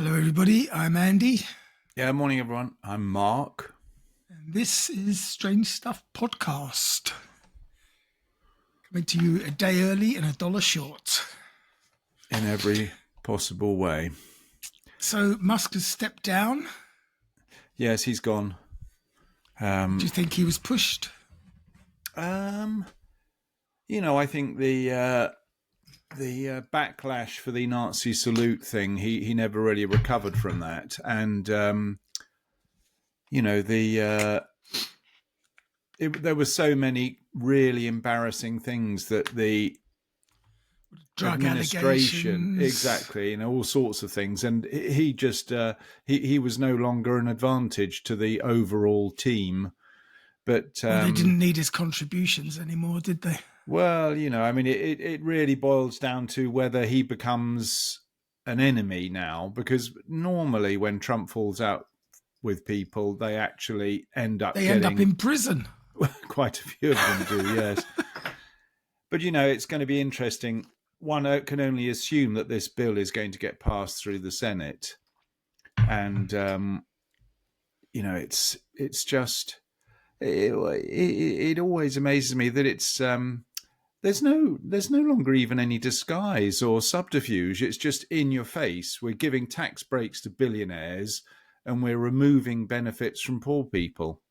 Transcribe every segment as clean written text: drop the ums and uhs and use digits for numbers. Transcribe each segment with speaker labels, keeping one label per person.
Speaker 1: Hello, everybody. I'm Andy,
Speaker 2: Yeah, morning everyone. I'm Mark.
Speaker 1: and this is Strange Stuff Podcast. Coming to you a day early and a dollar short.
Speaker 2: In every possible way.
Speaker 1: So Musk has stepped down.
Speaker 2: Yes, he's gone.
Speaker 1: Do you think he was pushed?
Speaker 2: I think the backlash for the Nazi salute thing, he never really recovered from that, and there were so many really embarrassing things that the
Speaker 1: Drug
Speaker 2: administration,
Speaker 1: allegations.
Speaker 2: exactly, all sorts of things, and he just he was no longer an advantage to the overall team. But
Speaker 1: Well, they didn't need his contributions anymore, did they?
Speaker 2: well, it really boils down to whether he becomes an enemy now, because normally when Trump falls out with people, they actually end up
Speaker 1: They end up in prison.
Speaker 2: quite a few of them do, yes. But, it's going to be interesting. One can only assume that this bill is going to get passed through the Senate. And, it's just, it always amazes me that it's, there's no longer even any disguise or subterfuge. It's just in your face. We're giving tax breaks to billionaires and we're removing benefits from poor people.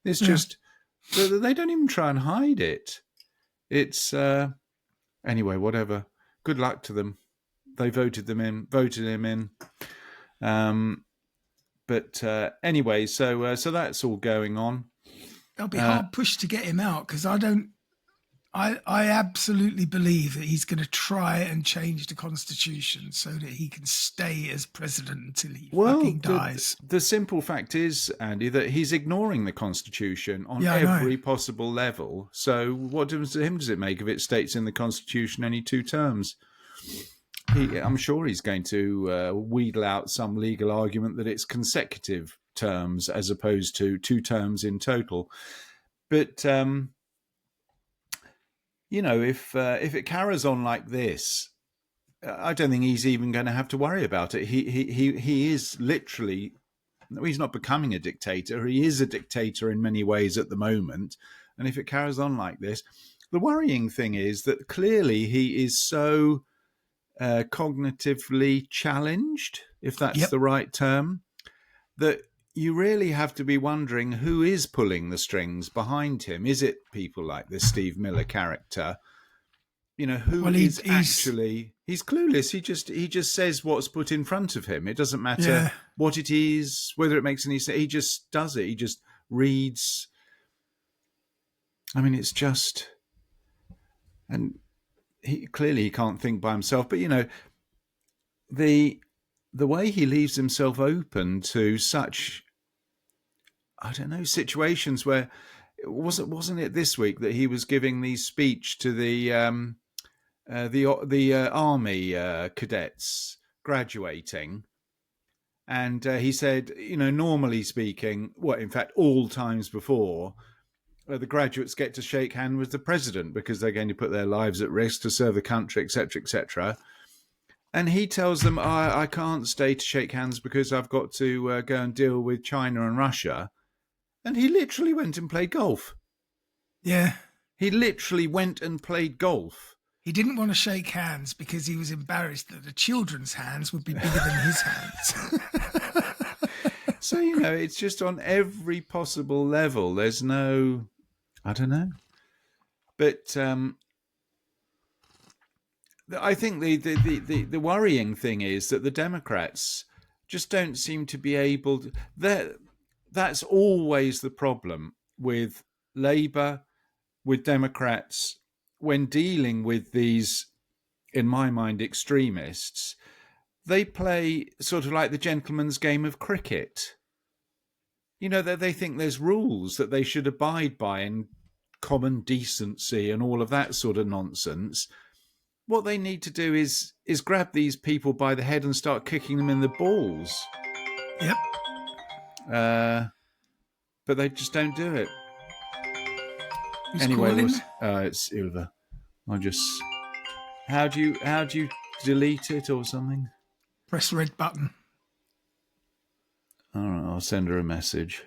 Speaker 2: It's just, they don't even try and hide it. It's, anyway, whatever. Good luck to them. They voted him in. But anyway, so that's all going on.
Speaker 1: They'll be hard pushed to get him out because I absolutely believe that he's going to try and change the constitution so that he can stay as president until he fucking dies.
Speaker 2: The simple fact is, Andy, that he's ignoring the constitution on every possible level. So what difference to him does it make if it states in the constitution any 2 terms? I'm sure he's going to wheedle out some legal argument that it's consecutive terms as opposed to 2 terms in total. But if it carries on like this, I don't think he's even going to have to worry about it. He is literally, he's not becoming a dictator. He is a dictator in many ways at the moment. And if it carries on like this, the worrying thing is that clearly he is so cognitively challenged, if that's the right term, that you really have to be wondering who is pulling the strings behind him. Is it people like this Steve Miller character? He's clueless. He just says what's put in front of him. It doesn't matter what it is, whether it makes any sense. He just does it. He just reads. I mean, it's just, and he can't think by himself. But the way he leaves himself open to such, I don't know, situations where wasn't it this week that he was giving the speech to the army cadets graduating, and he said, normally speaking, in fact, all times before, the graduates get to shake hands with the president because they're going to put their lives at risk to serve the country, etc., etc. And he tells them, I can't stay to shake hands because I've got to go and deal with China and Russia. And he literally went and played golf.
Speaker 1: Yeah.
Speaker 2: He literally went and played golf.
Speaker 1: He didn't want to shake hands because he was embarrassed that the children's hands would be bigger than his hands.
Speaker 2: So, it's just on every possible level. There's no, I don't know. But I think the worrying thing is that the Democrats just don't seem to be able to. That's always the problem with Labour, with Democrats, when dealing with these, in my mind, extremists. They play sort of like the gentleman's game of cricket. They think there's rules that they should abide by and common decency and all of that sort of nonsense. What they need to do is grab these people by the head and start kicking them in the balls.
Speaker 1: Yep.
Speaker 2: But they just don't do it.
Speaker 1: Who's
Speaker 2: anyway,
Speaker 1: calling?
Speaker 2: It's Ilva. How do you delete it or something?
Speaker 1: Press red button.
Speaker 2: All right, I'll send her a message.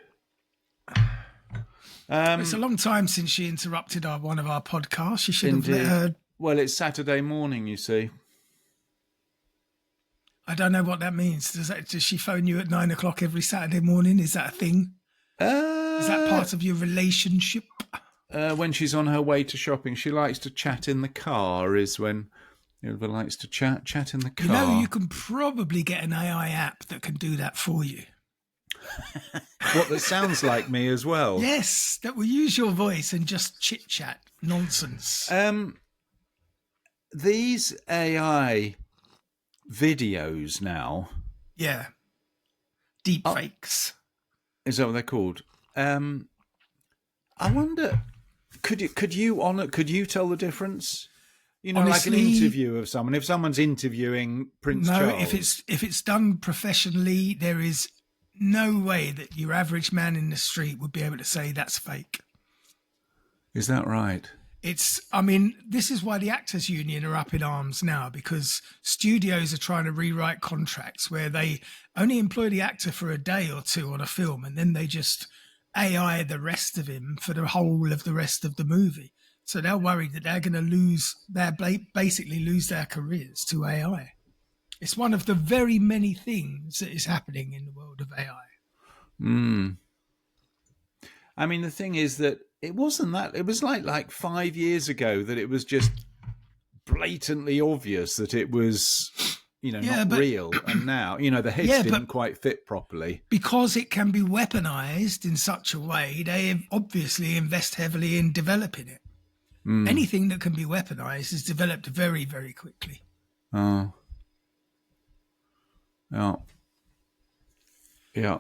Speaker 1: It's a long time since she interrupted one of our podcasts. You should have let her.
Speaker 2: Well, it's Saturday morning, you see.
Speaker 1: I don't know what that means. Does she phone you at 9 o'clock every Saturday morning? Is that a thing? Is that part of your relationship?
Speaker 2: When she's on her way to shopping, she likes to chat in the car. Is when Ilva likes to chat in the car.
Speaker 1: You know, you can probably get an AI app that can do that for you.
Speaker 2: What, that sounds like me as well?
Speaker 1: Yes, that will use your voice and just chit chat nonsense.
Speaker 2: These AI videos now.
Speaker 1: Yeah. Deep fakes.
Speaker 2: Is that what they're called? I wonder, could you tell the difference? You know, honestly, like an interview of someone. If someone's interviewing Prince Charles.
Speaker 1: No, if it's done professionally, there is no way that your average man in the street would be able to say that's fake.
Speaker 2: Is that right?
Speaker 1: This is why the Actors Union are up in arms now, because studios are trying to rewrite contracts where they only employ the actor for a day or two on a film, and then they just AI the rest of him for the whole of the rest of the movie. So they're worried that they're going to basically lose their careers to AI. It's one of the very many things that is happening in the world of AI.
Speaker 2: I mean, the thing is that it wasn't that. It was like 5 years ago that it was just blatantly obvious that it was, not real. And now, the heads didn't quite fit properly.
Speaker 1: Because it can be weaponized in such a way, they obviously invest heavily in developing it. Anything that can be weaponized is developed very, very quickly.
Speaker 2: Oh. Yeah.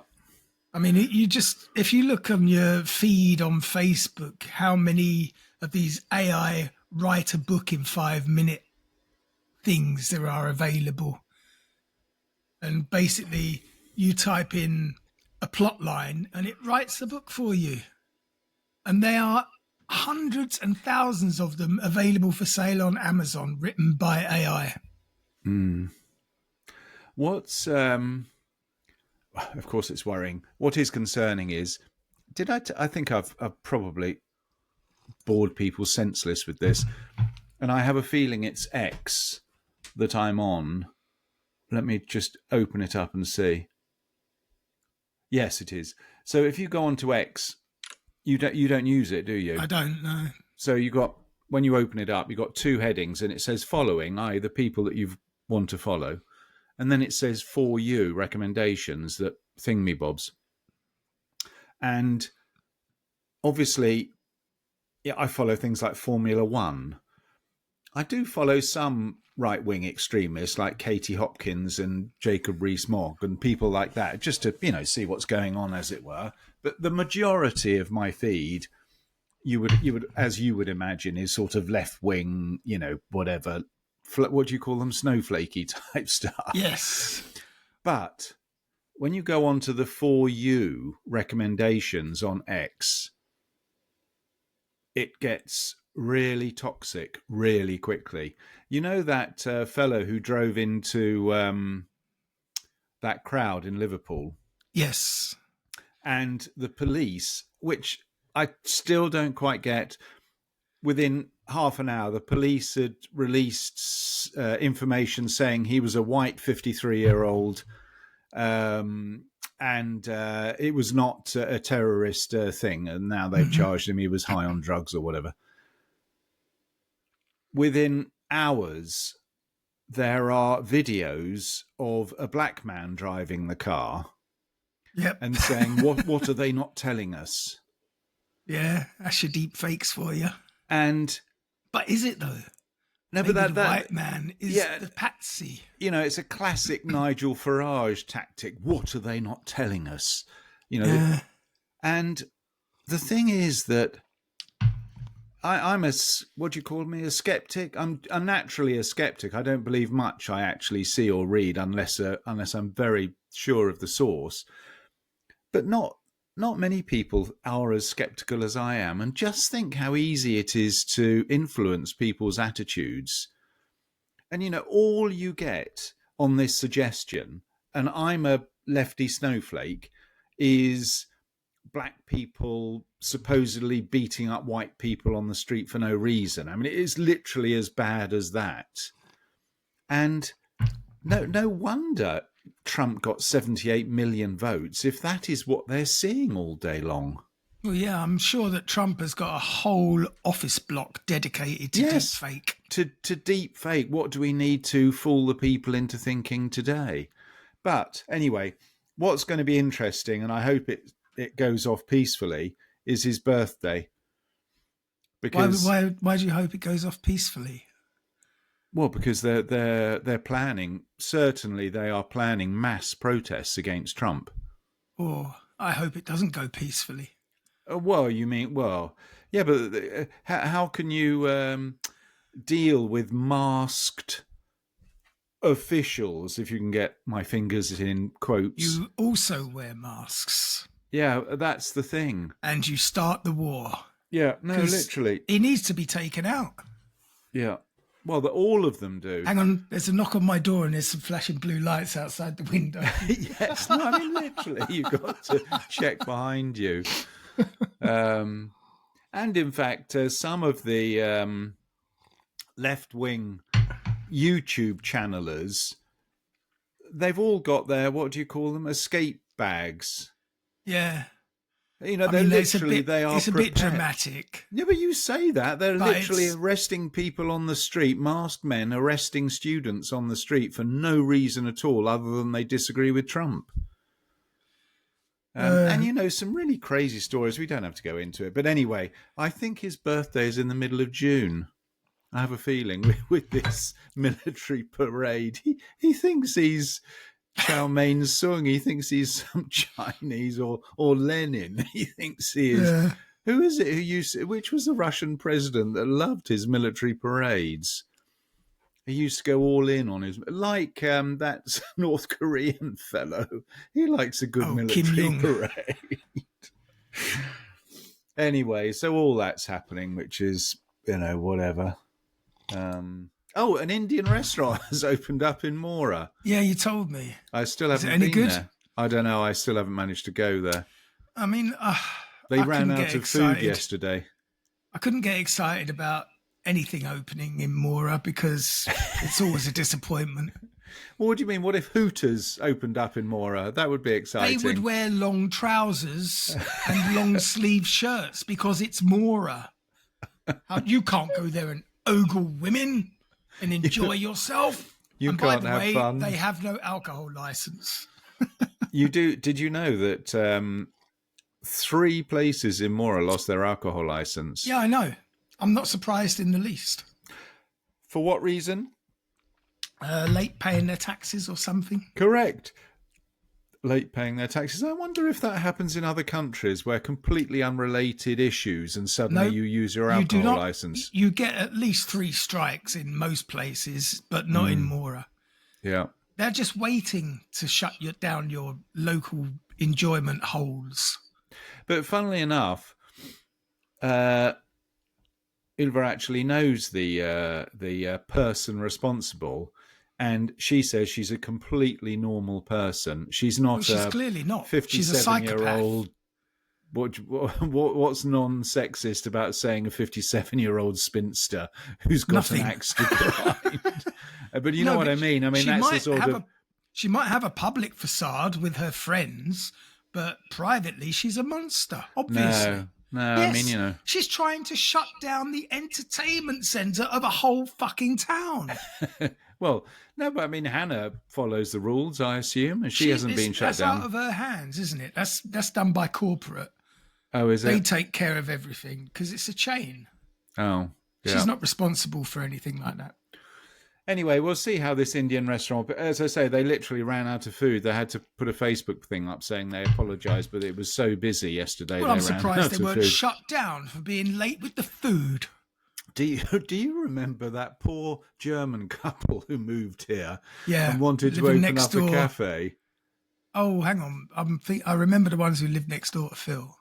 Speaker 1: I mean, if you look on your feed on Facebook, how many of these AI write a book in 5-minute things there are available. And basically you type in a plot line and it writes the book for you. And there are hundreds and thousands of them available for sale on Amazon, written by AI.
Speaker 2: What's, of course it's worrying. What is concerning is, I think I've probably bored people senseless with this. And I have a feeling it's X that I'm on. Let me just open it up and see. Yes, it is. So if you go on to X, you don't use it, do you?
Speaker 1: I don't know.
Speaker 2: So when you open it up, you've got two headings and it says following, i.e. the people that you want to follow. And then it says for you, recommendations, that thingamybobs. And obviously, I follow things like Formula One. I do follow some right-wing extremists like Katie Hopkins and Jacob Rees-Mogg and people like that, just to, see what's going on, as it were. But the majority of my feed, you would, as you would imagine, is sort of left-wing, whatever. What do you call them? Snowflakey type stuff.
Speaker 1: Yes.
Speaker 2: But when you go on to the For You recommendations on X, it gets really toxic really quickly. You know that fellow who drove into that crowd in Liverpool?
Speaker 1: Yes.
Speaker 2: And the police, which I still don't quite get, within half an hour, the police had released information saying he was a white 53-year-old and it was not a terrorist thing. And now they've charged him he was high on drugs or whatever. Within hours, there are videos of a black man driving the car.
Speaker 1: Yep.
Speaker 2: And saying, what are they not telling us?
Speaker 1: Yeah, that's your deep fakes for you.
Speaker 2: But
Speaker 1: is it though?
Speaker 2: No,
Speaker 1: maybe
Speaker 2: but
Speaker 1: that white man is the patsy. It's
Speaker 2: a classic Nigel Farage tactic. What are they not telling us? And the thing is that I'm what do you call me? A skeptic. I'm naturally a skeptic. I don't believe much I actually see or read unless I'm very sure of the source. But not many people are as skeptical as I am. And just think how easy it is to influence people's attitudes. And, all you get on this suggestion, and I'm a lefty snowflake is black people supposedly beating up white people on the street for no reason. I mean, it is literally as bad as that. And no wonder Trump got 78 million votes if that is what they're seeing all day long.
Speaker 1: Well, yeah, I'm sure that Trump has got a whole office block dedicated to deep fake.
Speaker 2: To deep fake. What do we need to fool the people into thinking today? But anyway, what's going to be interesting, and I hope it goes off peacefully, is his birthday. Because
Speaker 1: why do you hope it goes off peacefully?
Speaker 2: Well, because they're planning. Certainly, they are planning mass protests against Trump.
Speaker 1: Oh, I hope it doesn't go peacefully.
Speaker 2: Well, you mean yeah, but how can you deal with masked officials, if you can get my fingers in quotes?
Speaker 1: You also wear masks.
Speaker 2: Yeah, that's the thing.
Speaker 1: And you start the war.
Speaker 2: Yeah, no, literally.
Speaker 1: He needs to be taken out.
Speaker 2: Yeah. Well, all of them do.
Speaker 1: Hang on, there's a knock on my door and there's some flashing blue lights outside the window.
Speaker 2: Yes, no, I mean, literally, you've got to check behind you. And in fact, some of the left-wing YouTube channelers, they've all got their, what do you call them, escape bags.
Speaker 1: Yeah.
Speaker 2: You know, they are prepared.
Speaker 1: It's a bit dramatic.
Speaker 2: Yeah, but you say that. They're literally arresting people on the street, masked men arresting students on the street for no reason at all other than they disagree with Trump. And, you know, some really crazy stories. We don't have to go into it. But anyway, I think his birthday is in the middle of June. I have a feeling with this military parade. He thinks he's Chow Mein Sung. He thinks he's some Chinese or Lenin. He thinks he is. Yeah. Who is it? Which was the Russian president that loved his military parades? He used to go all in on his, like that North Korean fellow. He likes a good military parade. Anyway, so all that's happening, which is, you know, whatever. An Indian restaurant has opened up in Mora.
Speaker 1: Yeah, you told me.
Speaker 2: I still haven't been there. I don't know. I still haven't managed to go there.
Speaker 1: I mean,
Speaker 2: they ran out of food yesterday.
Speaker 1: I couldn't get excited about anything opening in Mora because it's always a disappointment.
Speaker 2: Well, what do you mean? What if Hooters opened up in Mora? That would be exciting.
Speaker 1: They would wear long trousers and long sleeve shirts because it's Mora. You can't go there and ogle women and enjoy yourself.
Speaker 2: You can't have fun.
Speaker 1: They have no alcohol license.
Speaker 2: You do? Did you know that 3 places in Mora lost their alcohol license?
Speaker 1: Yeah, I know. I'm not surprised in the least.
Speaker 2: For what reason?
Speaker 1: Late paying their taxes or something.
Speaker 2: Correct. Late paying their taxes. I wonder if that happens in other countries where completely unrelated issues and suddenly you use your alcohol license.
Speaker 1: You get at least 3 strikes in most places, but not in Mora.
Speaker 2: Yeah.
Speaker 1: They're just waiting to shut down your local enjoyment holes.
Speaker 2: But funnily enough, Ilva actually knows the person responsible, and she says she's a completely normal person. She's not. She's
Speaker 1: clearly not.
Speaker 2: 57-year-old. What's non-sexist about saying a 57-year-old spinster who's got an axe to grind? But you know what I mean. I mean, that's the sort of.
Speaker 1: She might have a public facade with her friends, but privately she's a monster. Obviously.
Speaker 2: No,
Speaker 1: yes,
Speaker 2: I mean, you know.
Speaker 1: She's trying to shut down the entertainment centre of a whole fucking town.
Speaker 2: Well, no, but I mean, Hannah follows the rules, I assume, and she hasn't been shut down.
Speaker 1: That's out of her hands, isn't it? That's done by corporate.
Speaker 2: Oh, is it?
Speaker 1: They take care of everything because it's a chain.
Speaker 2: Oh, yeah.
Speaker 1: She's not responsible for anything like that.
Speaker 2: Anyway, we'll see how this Indian restaurant... But as I say, they literally ran out of food. They had to put a Facebook thing up saying they apologised, but it was so busy yesterday.
Speaker 1: Well, I'm surprised they weren't shut down for being late with the food.
Speaker 2: Do you remember that poor German couple who moved here
Speaker 1: and
Speaker 2: wanted to open up a cafe?
Speaker 1: Oh, hang on. I remember the ones who lived next door to Phil.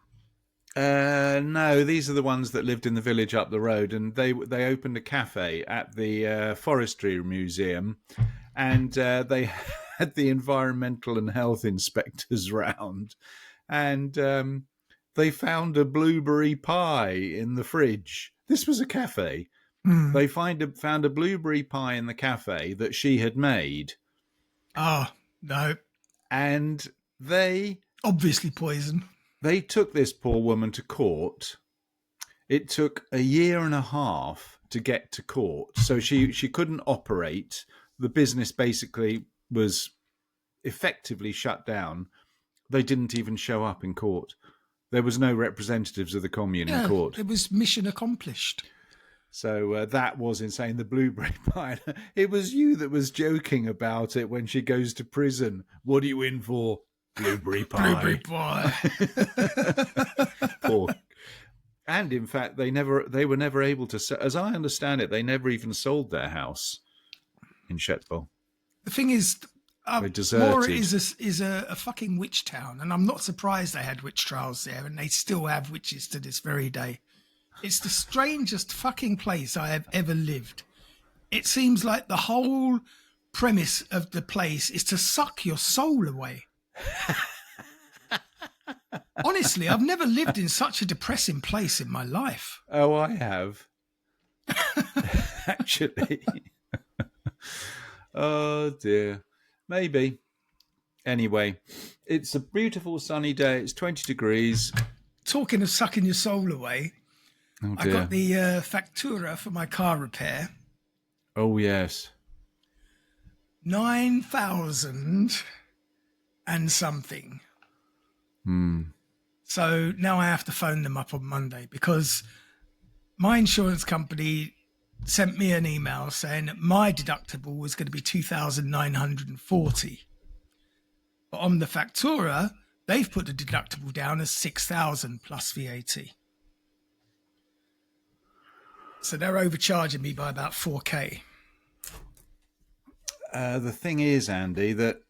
Speaker 2: No, these are the ones that lived in the village up the road, and they opened a cafe at the Forestry Museum, and they had the environmental and health inspectors round, and they found a blueberry pie in the fridge. This was a cafe. They found a blueberry pie in the cafe that she had made.
Speaker 1: Oh, no.
Speaker 2: And they...
Speaker 1: Obviously poison.
Speaker 2: They took this poor woman to court. It took a year and a half to get to court. So she couldn't operate. The business basically was effectively shut down. They didn't even show up in court. There was no representatives of the commune in court.
Speaker 1: It was mission accomplished.
Speaker 2: So that was insane. The blueberry pie. It was you that was joking about it when she goes to prison. What are you in for? Blueberry pie.
Speaker 1: Blueberry pie.
Speaker 2: Poor. And in fact, they were never able to. As I understand it, they never even sold their house in Shetbol.
Speaker 1: The thing is,
Speaker 2: Mora
Speaker 1: is a fucking witch town, and I'm not surprised they had witch trials there, and they still have witches to this very day. It's the strangest fucking place I have ever lived. It seems like the whole premise of the place is to suck your soul away. Honestly, I've never lived in such a depressing place in my life.
Speaker 2: Oh, I have. Actually. Oh, dear. Maybe. Anyway, it's a beautiful sunny day. It's 20 degrees.
Speaker 1: Talking of sucking your soul away,
Speaker 2: oh,
Speaker 1: I got the factura for my car repair.
Speaker 2: Oh, yes.
Speaker 1: 9,000 and something.
Speaker 2: Hmm.
Speaker 1: So now I have to phone them up on Monday because my insurance company sent me an email saying that my deductible was going to be 2,940. But on the factura, they've put the deductible down as 6,000 plus VAT. So they're overcharging me by about 4K.
Speaker 2: The thing is, Andy, that...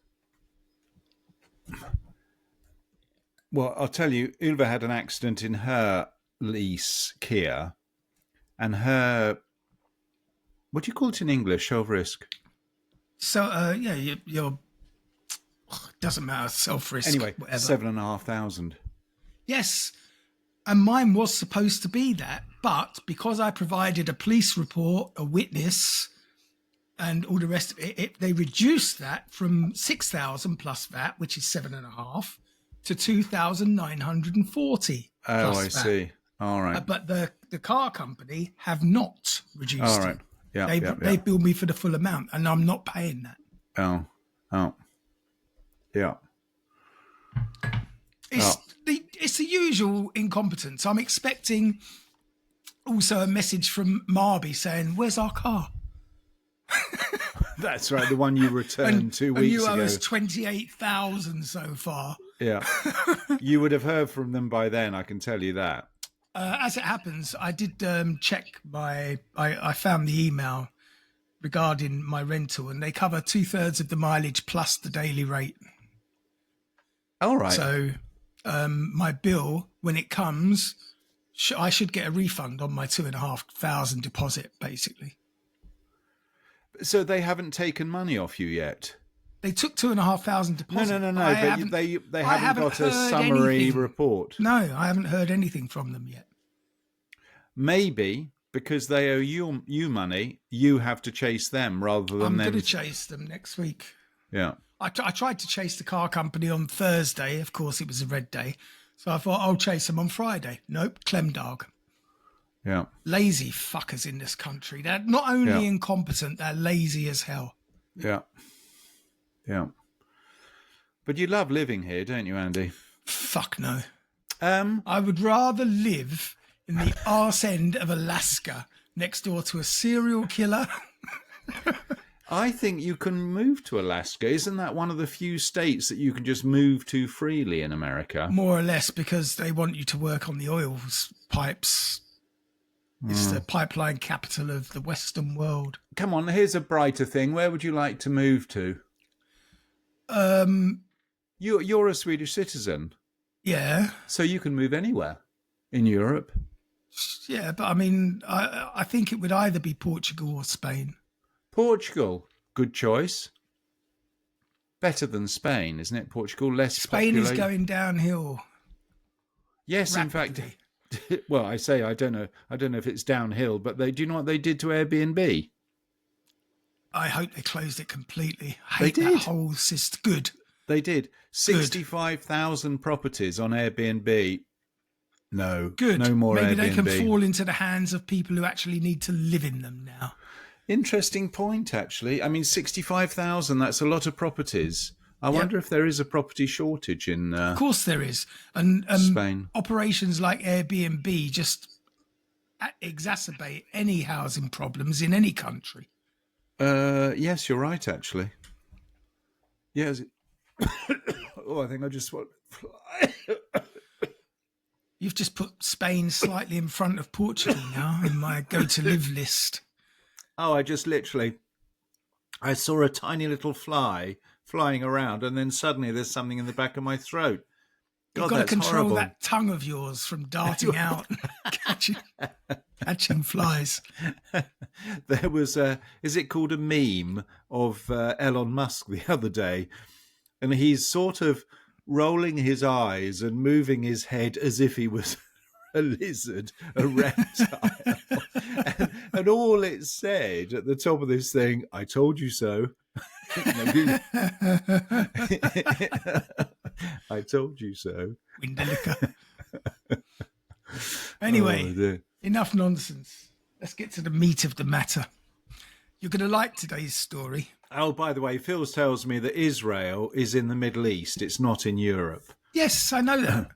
Speaker 2: Well, I'll tell you, Ylva had an accident in her lease, Kia, and her... What do you call it in English? Show of risk?
Speaker 1: So, you're doesn't matter, self-risk,
Speaker 2: anyway,
Speaker 1: whatever.
Speaker 2: 7,500.
Speaker 1: Yes, and mine was supposed to be that, but because I provided a police report, a witness, and all the rest of it, they reduced that from 6,000 plus VAT, which is 7.5, to 2,940.
Speaker 2: Oh, I see. All right.
Speaker 1: But the car company have not reduced
Speaker 2: all right.
Speaker 1: it.
Speaker 2: Yeah,
Speaker 1: they billed me for the full amount, and I'm not paying that.
Speaker 2: Oh. Yeah.
Speaker 1: It's the usual incompetence. I'm expecting also a message from Marby saying, "Where's our car?"
Speaker 2: That's right, the one you returned 2 weeks ago.
Speaker 1: And you owe us 28,000 so far.
Speaker 2: Yeah. You would have heard from them by then, I can tell you that.
Speaker 1: As it happens, I did check I found the email regarding my rental, and they cover 2/3 of the mileage plus the daily rate.
Speaker 2: All right.
Speaker 1: So my bill, when it comes, I should get a refund on my 2,500 deposit, basically.
Speaker 2: So they haven't taken money off you yet?
Speaker 1: They took 2,500 deposit.
Speaker 2: No. But they haven't got a summary report.
Speaker 1: No, I haven't heard anything from them yet.
Speaker 2: Maybe because they owe you money, you have to chase them rather than them.
Speaker 1: I'm going to chase them next week.
Speaker 2: Yeah.
Speaker 1: I tried to chase the car company on Thursday. Of course, it was a red day. So I thought I'll chase them on Friday. Nope, Clemdog.
Speaker 2: Yeah.
Speaker 1: Lazy fuckers in this country. They're not only incompetent, they're lazy as hell.
Speaker 2: Yeah. Yeah. But you love living here, don't you, Andy?
Speaker 1: Fuck no. I would rather live in the arse end of Alaska next door to a serial killer.
Speaker 2: I think you can move to Alaska. Isn't that one of the few states that you can just move to freely in America?
Speaker 1: More or less, because they want you to work on the oil pipes. It's the pipeline capital of the Western world.
Speaker 2: Come on, here's a brighter thing. Where would you like to move to? You're a Swedish citizen.
Speaker 1: Yeah.
Speaker 2: So you can move anywhere in Europe.
Speaker 1: Yeah, but I mean, I think it would either be Portugal or Spain.
Speaker 2: Portugal, good choice. better than Spain, isn't it? Portugal, less
Speaker 1: Spain
Speaker 2: populated.
Speaker 1: is going downhill.
Speaker 2: Yes,
Speaker 1: rapidly.
Speaker 2: in fact. Well, I don't know if it's downhill, but do you know what they did to Airbnb?
Speaker 1: I hope they closed it completely. I
Speaker 2: They
Speaker 1: hate that
Speaker 2: did.
Speaker 1: whole system. Good.
Speaker 2: They did. 65,000 properties on Airbnb. No,
Speaker 1: Good.
Speaker 2: No more
Speaker 1: Maybe
Speaker 2: Airbnb.
Speaker 1: they can fall into the hands of people who actually need to live in them now.
Speaker 2: Interesting point, actually. I mean, 65,000, that's a lot of properties. I wonder if there is a property shortage in
Speaker 1: Of course there is. And
Speaker 2: Spain.
Speaker 1: Operations like Airbnb just exacerbate any housing problems in any country.
Speaker 2: Yes, you're right, actually. Yes. I think I just want to fly.
Speaker 1: You've just put Spain slightly in front of Portugal now in my go-to-live list.
Speaker 2: Oh, I saw a tiny little fly flying around, and then suddenly there's something in the back of my throat. God,
Speaker 1: You've got to control
Speaker 2: horrible.
Speaker 1: that tongue of yours from darting out and catching flies.
Speaker 2: There was is it called a meme of Elon Musk the other day, and he's sort of rolling his eyes and moving his head as if he was a lizard, a reptile. and all it said at the top of this thing, I told you so. I told you so.
Speaker 1: Windelica. Anyway, enough nonsense. Let's get to the meat of the matter. You're going to like today's story.
Speaker 2: Oh, by the way, Phil tells me that Israel is in the Middle East. It's not in Europe.
Speaker 1: Yes, I know that.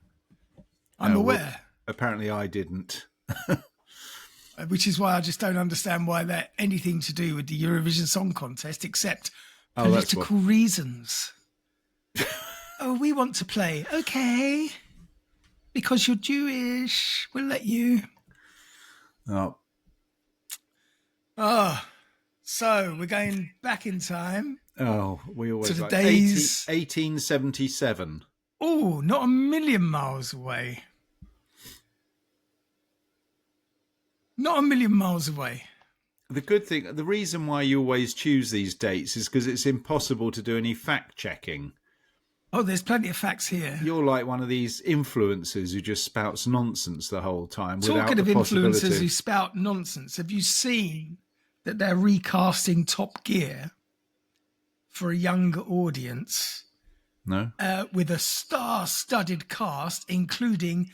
Speaker 1: I'm aware.
Speaker 2: Well, apparently I didn't.
Speaker 1: Which is why I just don't understand why they're anything to do with the Eurovision Song Contest except political reasons. Oh, we want to play. Okay. Because you're Jewish. We'll let you.
Speaker 2: Oh.
Speaker 1: So we're going back in time.
Speaker 2: Oh, we always
Speaker 1: to the
Speaker 2: like
Speaker 1: days
Speaker 2: 1877.
Speaker 1: Oh, not a million miles away. Not a million miles away.
Speaker 2: The reason why you always choose these dates is because it's impossible to do any fact checking.
Speaker 1: Oh, there's plenty of facts here.
Speaker 2: You're like one of these influencers who just spouts nonsense the whole time.
Speaker 1: Talking of
Speaker 2: possibility.
Speaker 1: Influencers who spout nonsense, have you seen that they're recasting Top Gear for a younger audience?
Speaker 2: No.
Speaker 1: With a star-studded cast, including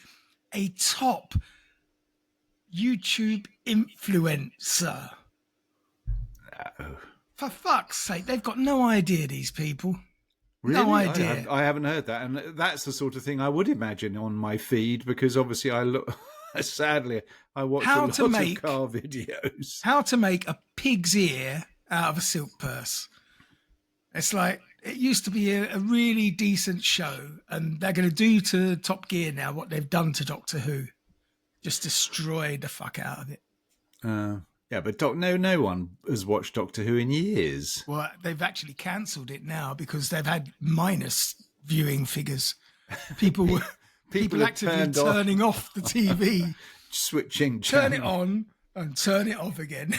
Speaker 1: a top YouTube influencer.
Speaker 2: No.
Speaker 1: For fuck's sake, they've got no idea, these people.
Speaker 2: Really?
Speaker 1: No idea.
Speaker 2: I haven't heard that. And that's the sort of thing I would imagine on my feed, because obviously I look... Sadly, I watch a lot of car videos.
Speaker 1: How to make a pig's ear out of a silk purse. It's like, it used to be a really decent show, and they're going to do to Top Gear now what they've done to Doctor Who. Just destroy the fuck out of it.
Speaker 2: Yeah, but no one has watched Doctor Who in years.
Speaker 1: Well, they've actually cancelled it now because they've had minus viewing figures. People actively turning off the TV,
Speaker 2: switching
Speaker 1: channel. Turn it on and turn it off again.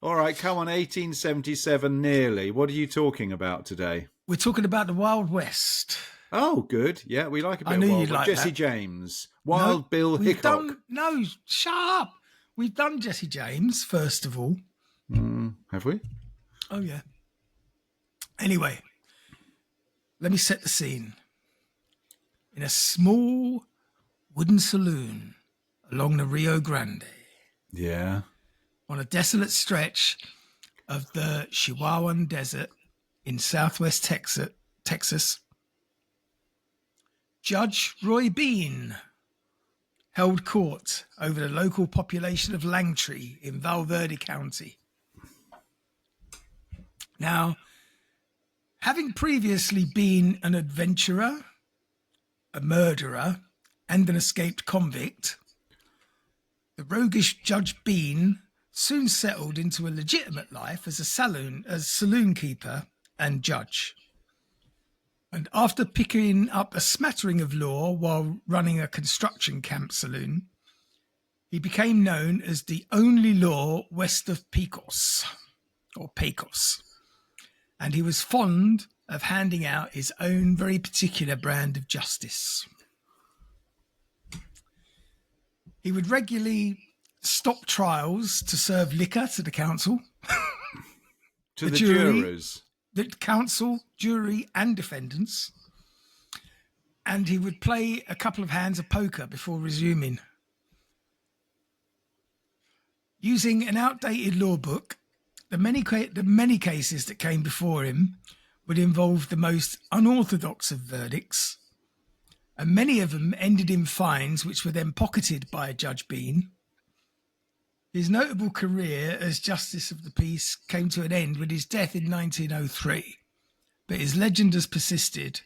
Speaker 2: All right, come on, 1877 nearly. What are you talking about today?
Speaker 1: We're talking about the Wild West.
Speaker 2: Oh, good. Yeah, we like a bit of Wild West. Jesse James, Wild Bill Hickok.
Speaker 1: Shut up. We've done Jesse James, first of all.
Speaker 2: Have we?
Speaker 1: Oh, yeah. Anyway, let me set the scene. In a small wooden saloon along the Rio Grande.
Speaker 2: Yeah.
Speaker 1: On a desolate stretch of the Chihuahuan Desert in southwest Texas, Judge Roy Bean held court over the local population of Langtree in Valverde County. Now, having previously been an adventurer, a murderer, and an escaped convict, the roguish Judge Bean soon settled into a legitimate life as a saloon keeper and judge. And after picking up a smattering of law while running a construction camp saloon, he became known as the only law west of Pecos. and he was fond of handing out his own very particular brand of justice. He would regularly stop trials to serve liquor to the council.
Speaker 2: To the jurors.
Speaker 1: The council, jury, and defendants. And he would play a couple of hands of poker before resuming. Using an outdated law book, the many cases that came before him would involve the most unorthodox of verdicts, and many of them ended in fines which were then pocketed by Judge Bean. His notable career as Justice of the Peace came to an end with his death in 1903, but his legend has persisted,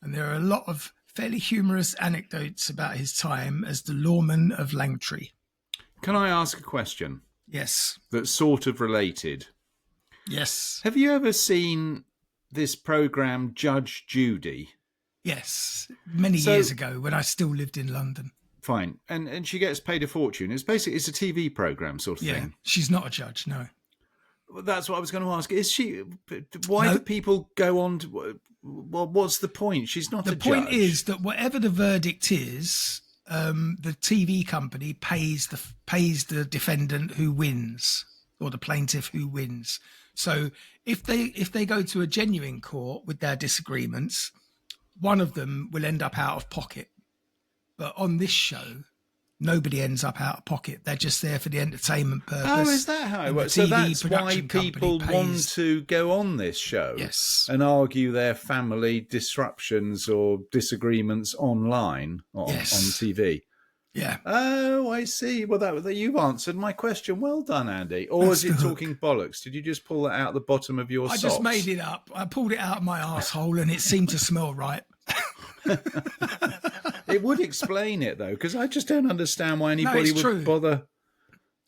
Speaker 1: and there are a lot of fairly humorous anecdotes about his time as the lawman of Langtry.
Speaker 2: Can I ask a question?
Speaker 1: Yes.
Speaker 2: That's sort of related.
Speaker 1: Yes.
Speaker 2: Have you ever seen this programme Judge Judy?
Speaker 1: Yes, many years ago when I still lived in London.
Speaker 2: Fine. And she gets paid a fortune. It's a TV programme sort of thing.
Speaker 1: Yeah, she's not a judge, no.
Speaker 2: Well, that's what I was going to ask. Is she? Why do people go on to... Well, what's the point? She's not a judge. The
Speaker 1: point is that whatever the verdict is, the TV company pays the defendant who wins, or the plaintiff who wins. So if they go to a genuine court with their disagreements, one of them will end up out of pocket. But on this show, nobody ends up out of pocket. They're just there for the entertainment purpose.
Speaker 2: Oh, is that how it works? So that's why people want to go on this show.
Speaker 1: Yes.
Speaker 2: And argue their family disruptions or disagreements online on TV.
Speaker 1: Yeah.
Speaker 2: Oh, I see. Well, you've answered my question. Well done, Andy. Or is it talking bollocks? Did you just pull that out the bottom of your socks?
Speaker 1: I just made it up. I pulled it out of my arsehole and it seemed to smell right.
Speaker 2: It would explain it, though, because I just don't understand why anybody would bother.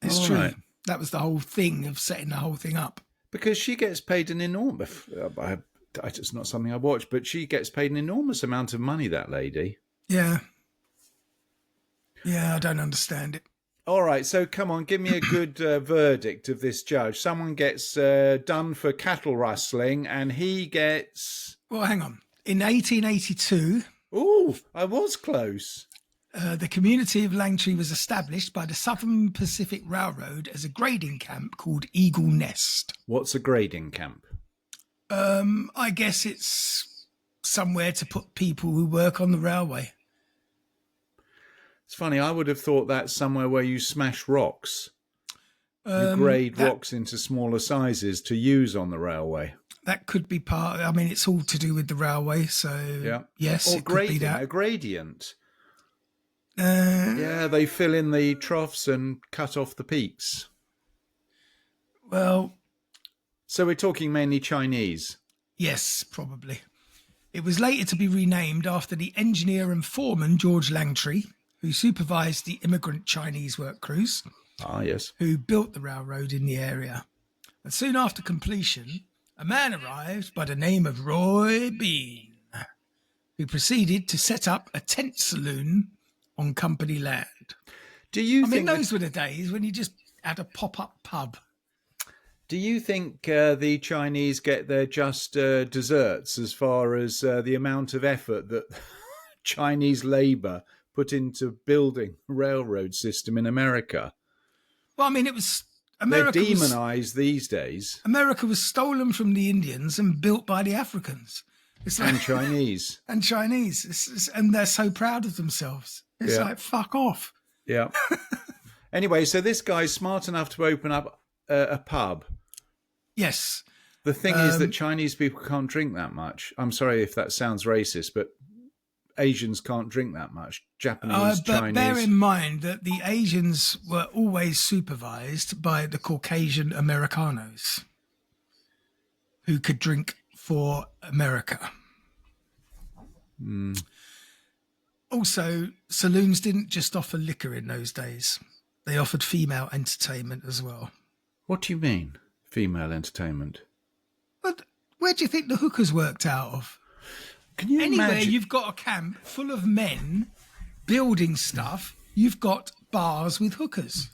Speaker 1: It's true. Right. That was the whole thing of setting the whole thing up.
Speaker 2: Because she gets paid an enormous... It's not something I watch, but she gets paid an enormous amount of money, that lady.
Speaker 1: Yeah. Yeah, I don't understand it.
Speaker 2: All right, so come on, give me a good verdict of this judge. Someone gets done for cattle rustling and he gets...
Speaker 1: Well, hang on. In 1882...
Speaker 2: Oh, I was close.
Speaker 1: The community of Langtry was established by the Southern Pacific Railroad as a grading camp called Eagle Nest.
Speaker 2: What's a grading camp?
Speaker 1: I guess it's somewhere to put people who work on the railway.
Speaker 2: It's funny, I would have thought that's somewhere where you smash rocks. You grade rocks into smaller sizes to use on the railway.
Speaker 1: That could be part. I mean, it's all to do with the railway, so yes,
Speaker 2: or
Speaker 1: it could be that.
Speaker 2: A gradient. Yeah, they fill in the troughs and cut off the peaks.
Speaker 1: Well,
Speaker 2: so we're talking mainly Chinese.
Speaker 1: Yes, probably. It was later to be renamed after the engineer and foreman George Langtry, who supervised the immigrant Chinese work crews.
Speaker 2: Ah, yes.
Speaker 1: Who built the railroad in the area. And soon after completion, a man arrived by the name of Roy Bean, who proceeded to set up a tent saloon on company land. I mean, those were the days when you just had a pop-up pub.
Speaker 2: Do you think the Chinese get their just desserts as far as the amount of effort that Chinese labour put into building a railroad system in America?
Speaker 1: Well, I mean, it was...
Speaker 2: They're demonised these days.
Speaker 1: America was stolen from the Indians and built by the Africans.
Speaker 2: And Chinese.
Speaker 1: And Chinese. And they're so proud of themselves. It's like, fuck off.
Speaker 2: Yeah. Anyway, so this guy's smart enough to open up a pub.
Speaker 1: Yes.
Speaker 2: The thing is that Chinese people can't drink that much. I'm sorry if that sounds racist, but Asians can't drink that much. Japanese,
Speaker 1: but
Speaker 2: Chinese.
Speaker 1: Bear in mind that the Asians were always supervised by the Caucasian Americanos who could drink for America.
Speaker 2: Mm.
Speaker 1: Also, saloons didn't just offer liquor in those days. They offered female entertainment as well.
Speaker 2: What do you mean, female entertainment?
Speaker 1: But where do you think the hookers worked out of?
Speaker 2: Can you imagine?
Speaker 1: You've got a camp full of men building stuff, you've got bars with hookers.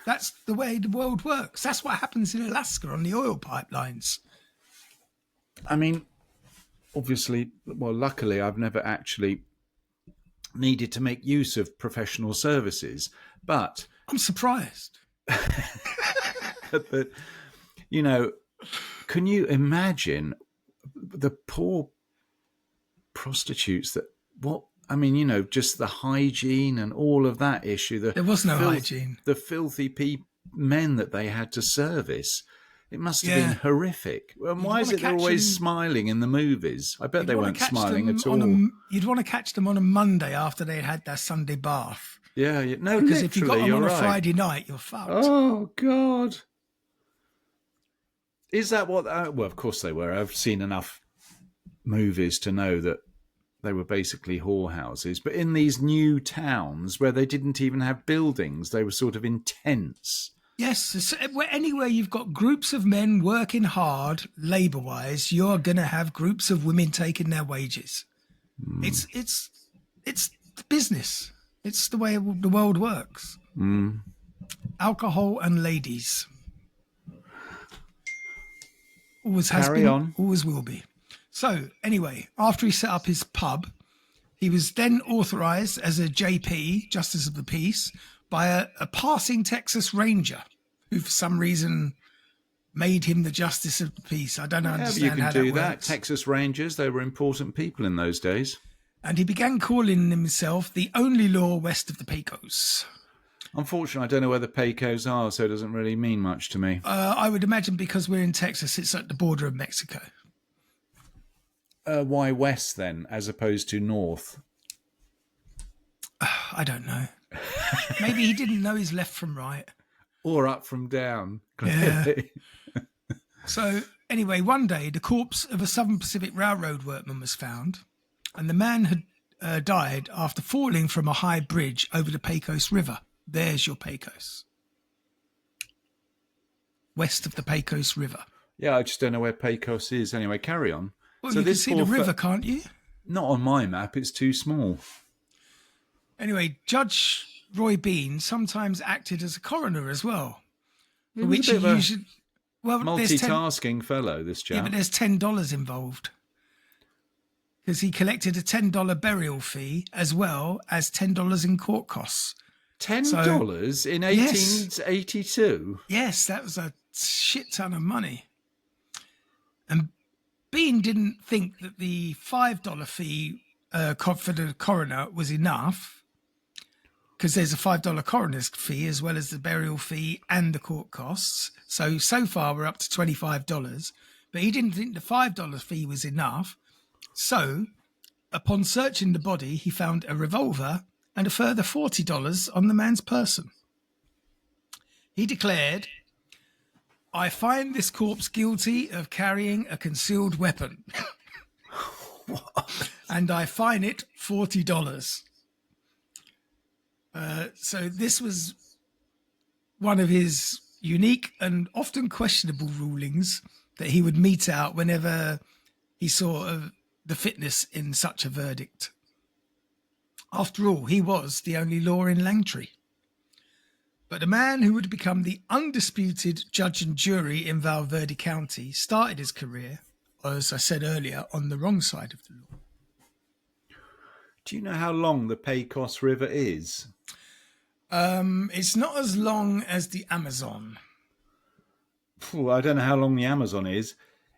Speaker 1: That's the way the world works. That's what happens in Alaska on the oil pipelines.
Speaker 2: I mean, obviously, well, luckily, I've never actually needed to make use of professional services, but
Speaker 1: I'm surprised.
Speaker 2: but can you imagine the poor prostitutes just the hygiene and all of that issue.
Speaker 1: There was no hygiene.
Speaker 2: The filthy men that they had to service. It must have been horrific. And why is it they're always smiling in the movies? I bet they weren't smiling at all.
Speaker 1: You'd want to catch them on a Monday after they had their Sunday bath.
Speaker 2: Yeah, no,
Speaker 1: because if you got them on a Friday night, you're fucked.
Speaker 2: Oh, God. Is that what... well, of course they were. I've seen enough movies to know that they were basically whorehouses. But in these new towns where they didn't even have buildings, they were sort of intense.
Speaker 1: Yes, anywhere you've got groups of men working hard, labour-wise, you're going to have groups of women taking their wages. It's business. It's the way the world works. Alcohol and ladies. Always has been, always will be. So, anyway, after he set up his pub, he was then authorised as a JP, Justice of the Peace, by a passing Texas Ranger, who for some reason made him the Justice of the Peace. I don't understand how that works.
Speaker 2: You can do that. Texas Rangers, they were important people in those days.
Speaker 1: And he began calling himself the only law west of the Pecos.
Speaker 2: Unfortunately, I don't know where the Pecos are, so it doesn't really mean much to me.
Speaker 1: I would imagine because we're in Texas, it's at the border of Mexico.
Speaker 2: Why west then, as opposed to north?
Speaker 1: I don't know. Maybe he didn't know his left from right.
Speaker 2: Or up from down. Clearly.
Speaker 1: Yeah. So, anyway, one day, the corpse of a Southern Pacific Railroad workman was found, and the man had died after falling from a high bridge over the Pecos River. There's your Pecos. West of the Pecos River.
Speaker 2: Yeah, I just don't know where Pecos is. Anyway, carry on.
Speaker 1: Well, so you can see the river, can't you?
Speaker 2: Not on my map. It's too small.
Speaker 1: Anyway, Judge Roy Bean sometimes acted as a coroner as well.
Speaker 2: For which he usually... Well, multitasking fellow, this chap.
Speaker 1: Yeah, but there's $10 involved. Because he collected a $10 burial fee as well as $10 in court costs.
Speaker 2: $10 in 1882?
Speaker 1: Yes, that was a shit ton of money. And Bean didn't think that the $5 fee for the coroner was enough, because there's a $5 coroner's fee as well as the burial fee and the court costs. So far we're up to $25. But he didn't think the $5 fee was enough. So, upon searching the body, he found a revolver and a further $40 on the man's person. He declared, "I find this corpse guilty of carrying a concealed weapon." And I fine it $40. So this was one of his unique and often questionable rulings that he would mete out whenever he saw the fitness in such a verdict. After all, he was the only law in Langtry. But the man who would become the undisputed judge and jury in Val Verde County started his career, as I said earlier, on the wrong side of the law.
Speaker 2: Do you know how long the Pecos River is?
Speaker 1: It's not as long as the Amazon.
Speaker 2: I don't know how long the Amazon is.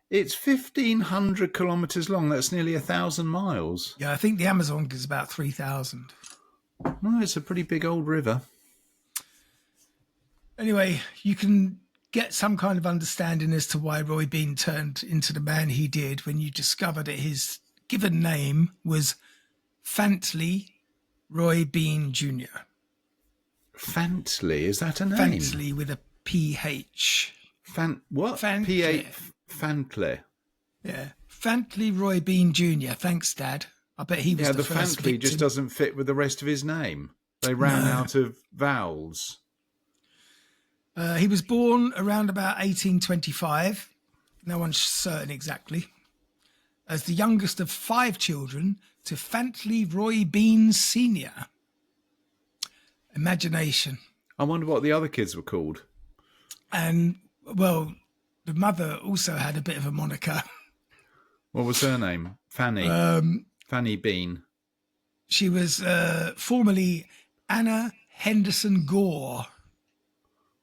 Speaker 2: It's 1,500 kilometres long. That's nearly 1,000 miles.
Speaker 1: Yeah, I think the Amazon is about 3,000.
Speaker 2: Well, it's a pretty big old river.
Speaker 1: Anyway, you can get some kind of understanding as to why Roy Bean turned into the man he did when you discover that his given name was Fantley Roy Bean Jr.
Speaker 2: Fantley, is that a name?
Speaker 1: Fantley with a PH.
Speaker 2: What?
Speaker 1: Fantley.
Speaker 2: Fantley.
Speaker 1: Yeah. Fantley Roy Bean Jr. Thanks, Dad. I bet he was the first
Speaker 2: Fantley
Speaker 1: victim.
Speaker 2: just doesn't fit with the rest of his name. They ran out of vowels.
Speaker 1: He was born around about 1825. No one's certain exactly. As the youngest of 5 children to Fantley Roy Bean Sr. Imagination.
Speaker 2: I wonder what the other kids were called.
Speaker 1: And, well, the mother also had a bit of a moniker.
Speaker 2: What was her name? Fanny. Fanny Bean.
Speaker 1: She was formerly Anna Henderson Gore.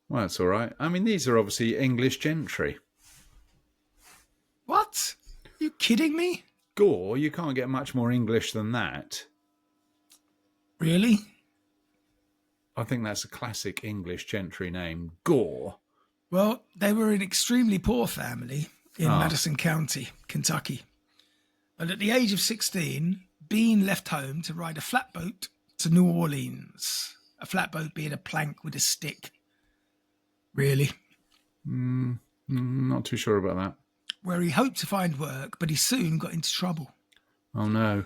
Speaker 2: Well, that's all right. I mean, these are obviously English gentry.
Speaker 1: What? Are you kidding me?
Speaker 2: Gore, you can't get much more English than that.
Speaker 1: Really?
Speaker 2: I think that's a classic English gentry name. Gore.
Speaker 1: Well, they were an extremely poor family in Madison County, Kentucky. And at the age of 16, Bean left home to ride a flatboat to New Orleans. A flatboat being a plank with a stick. Really?
Speaker 2: Not too sure about that.
Speaker 1: Where he hoped to find work, but he soon got into trouble.
Speaker 2: Oh, no.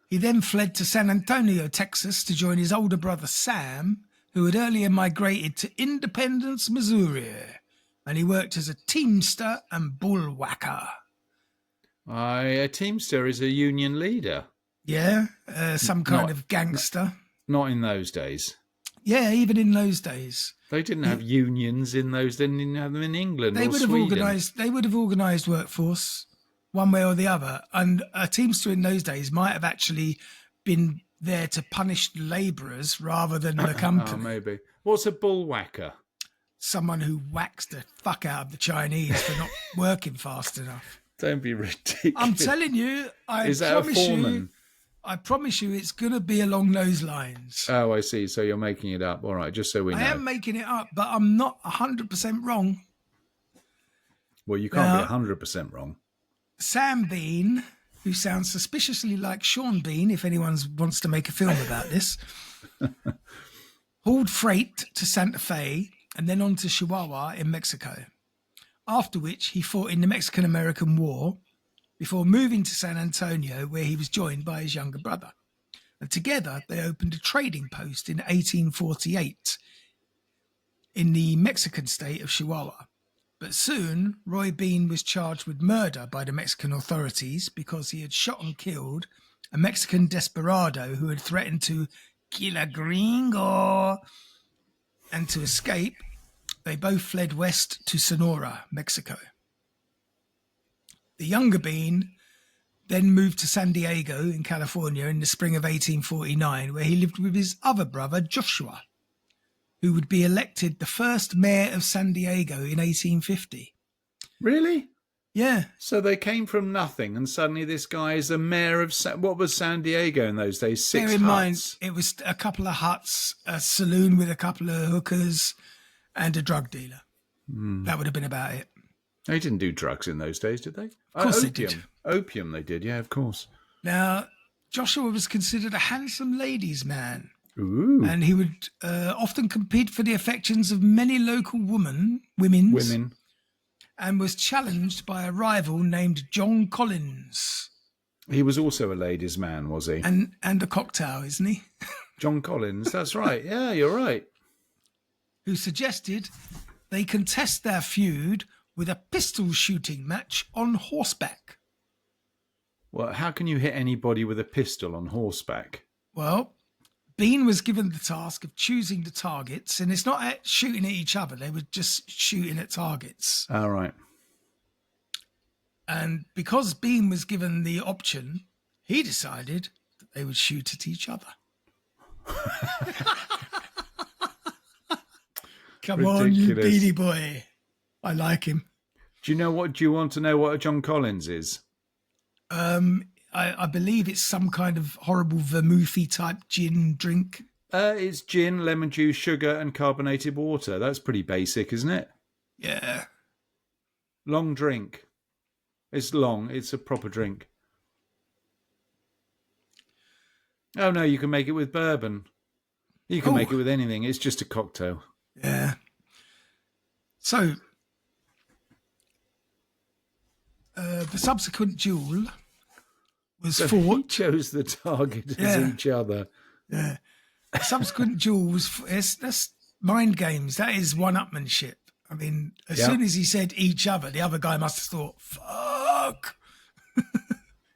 Speaker 1: He then fled to San Antonio, Texas, to join his older brother Sam, who had earlier migrated to Independence, Missouri, and he worked as a teamster and bullwhacker.
Speaker 2: A teamster is a union leader.
Speaker 1: Yeah, some kind of gangster.
Speaker 2: Not in those days.
Speaker 1: Yeah, even in those days.
Speaker 2: They didn't have unions in those. They didn't have them in England or Sweden.
Speaker 1: They would have organised workforce one way or the other. And a teamster in those days might have actually been there to punish labourers rather than the company.
Speaker 2: Oh, maybe. What's a bullwhacker?
Speaker 1: Someone who whacks the fuck out of the Chinese for not working fast enough.
Speaker 2: Don't be ridiculous.
Speaker 1: I'm telling you,
Speaker 2: Is that a foreman?
Speaker 1: I promise you it's going to be along those lines.
Speaker 2: Oh, I see. So you're making it up. All right, just so we know.
Speaker 1: I am making it up, but I'm not 100% wrong.
Speaker 2: Well, you can't be 100% wrong.
Speaker 1: Sam Bean, who sounds suspiciously like Sean Bean, if anyone wants to make a film about this, hauled freight to Santa Fe and then on to Chihuahua in Mexico, after which he fought in the Mexican-American War before moving to San Antonio, where he was joined by his younger brother. And together they opened a trading post in 1848 in the Mexican state of Chihuahua. But soon, Roy Bean was charged with murder by the Mexican authorities because he had shot and killed a Mexican desperado who had threatened to kill a gringo. And to escape, they both fled west to Sonora, Mexico. The younger Bean then moved to San Diego in California in the spring of 1849, where he lived with his other brother, Joshua, who would be elected the first mayor of San Diego in 1850.
Speaker 2: Really?
Speaker 1: Yeah.
Speaker 2: So they came from nothing, and suddenly this guy is the mayor of... What was San Diego in those days? 6
Speaker 1: Bear in
Speaker 2: huts?
Speaker 1: mind, it was a couple of huts, a saloon with a couple of hookers, and a drug dealer. That would have been about it.
Speaker 2: They didn't do drugs in those days, did they?
Speaker 1: Of course
Speaker 2: opium.
Speaker 1: they did.
Speaker 2: Opium they did, yeah, of course.
Speaker 1: Now, Joshua was considered a handsome ladies' man.
Speaker 2: Ooh.
Speaker 1: And he would often compete for the affections of many local women, and was challenged by a rival named John Collins.
Speaker 2: He was also a ladies' man, was he?
Speaker 1: And a cocktail, isn't he?
Speaker 2: John Collins, that's right. Yeah, you're right.
Speaker 1: Who suggested they contest their feud with a pistol shooting match on horseback.
Speaker 2: Well, how can you hit anybody with a pistol on horseback?
Speaker 1: Well, Bean was given the task of choosing the targets, and it's not shooting at each other. They were just shooting at targets.
Speaker 2: All right.
Speaker 1: And because Bean was given the option, he decided that they would shoot at each other. Come on, you beady boy. I like him.
Speaker 2: Do you want to know what a John Collins is?
Speaker 1: I believe it's some kind of horrible vermouthy type gin drink.
Speaker 2: It's gin, lemon juice, sugar, and carbonated water. That's pretty basic, isn't it?
Speaker 1: Yeah.
Speaker 2: Long drink. It's long. It's a proper drink. Oh, no, you can make it with bourbon. You can make it with anything. It's just a cocktail.
Speaker 1: Yeah. So, the subsequent duel was fought.
Speaker 2: He chose the target as each other.
Speaker 1: Yeah. The subsequent duel was... That's mind games. That is one-upmanship. I mean, as soon as he said each other, the other guy must have thought, fuck.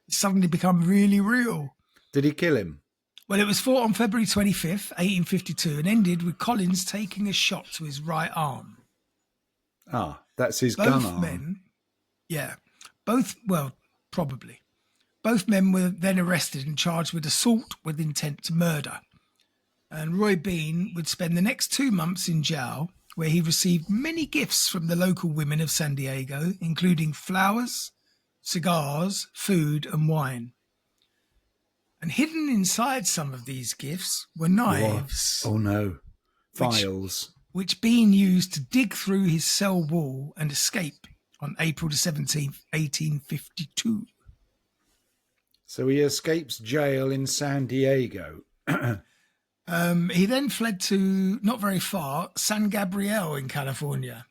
Speaker 1: It's suddenly become really real.
Speaker 2: Did he kill him?
Speaker 1: Well, it was fought on February 25th, 1852, and ended with Collins taking a shot to his right arm.
Speaker 2: Ah, that's his gun arm.
Speaker 1: Both men, yeah. Both, well, probably. Both men were then arrested and charged with assault with intent to murder. And Roy Bean would spend the next 2 months in jail, where he received many gifts from the local women of San Diego, including flowers, cigars, food, and wine. And hidden inside some of these gifts were knives.
Speaker 2: Oh no. Files.
Speaker 1: Which Bean used to dig through his cell wall and escape on April the 17th, 1852.
Speaker 2: So he escapes jail in San Diego.
Speaker 1: He then fled to, not very far, San Gabriel in California,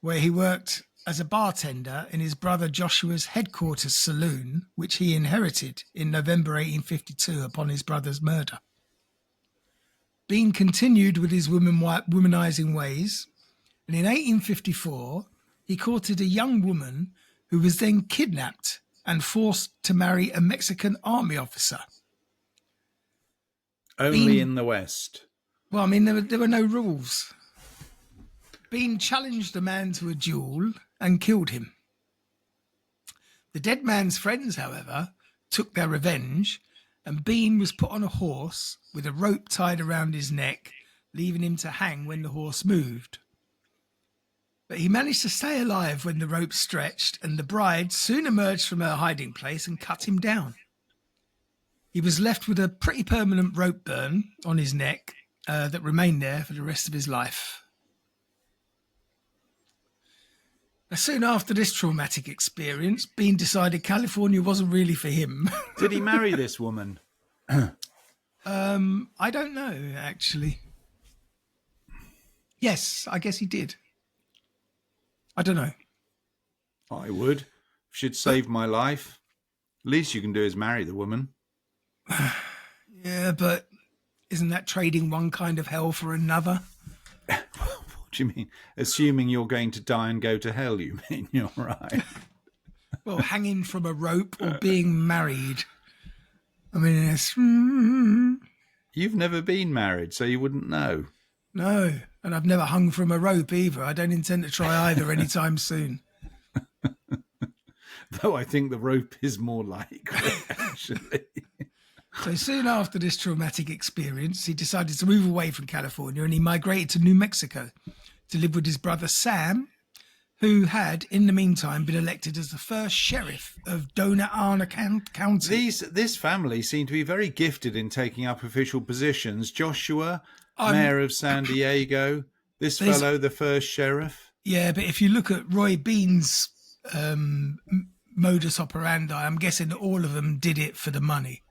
Speaker 1: where he worked as a bartender in his brother Joshua's headquarters saloon, which he inherited in November 1852 upon his brother's murder. Bean continued with his womanizing ways, and in 1854 he courted a young woman who was then kidnapped and forced to marry a Mexican army officer.
Speaker 2: Only in the West.
Speaker 1: Well, I mean, there were no rules. Bean challenged a man to a duel and killed him. The dead man's friends, however, took their revenge, and Bean was put on a horse with a rope tied around his neck, leaving him to hang when the horse moved. But he managed to stay alive when the rope stretched, and the bride soon emerged from her hiding place and cut him down. He was left with a pretty permanent rope burn on his neck that remained there for the rest of his life. Soon after this traumatic experience, Bean decided California wasn't really for him.
Speaker 2: Did he marry this woman?
Speaker 1: I don't know, actually. Yes, I guess he did. I don't know.
Speaker 2: I would. If she'd saved my life. Least you can do is marry the woman.
Speaker 1: Yeah, but isn't that trading one kind of hell for another?
Speaker 2: What do you mean? Assuming you're going to die and go to hell, you mean? You're right.
Speaker 1: Well, hanging from a rope or being married. I mean, it's...
Speaker 2: You've never been married, so you wouldn't know.
Speaker 1: No, and I've never hung from a rope either. I don't intend to try either anytime soon.
Speaker 2: Though I think the rope is more likely, actually.
Speaker 1: So soon after this traumatic experience, he decided to move away from California and he migrated to New Mexico to live with his brother Sam, who had, in the meantime, been elected as the first sheriff of Dona Ana County.
Speaker 2: This family seem to be very gifted in taking up official positions. Joshua, mayor of San Diego, this fellow, the first sheriff.
Speaker 1: Yeah, but if you look at Roy Bean's modus operandi, I'm guessing that all of them did it for the money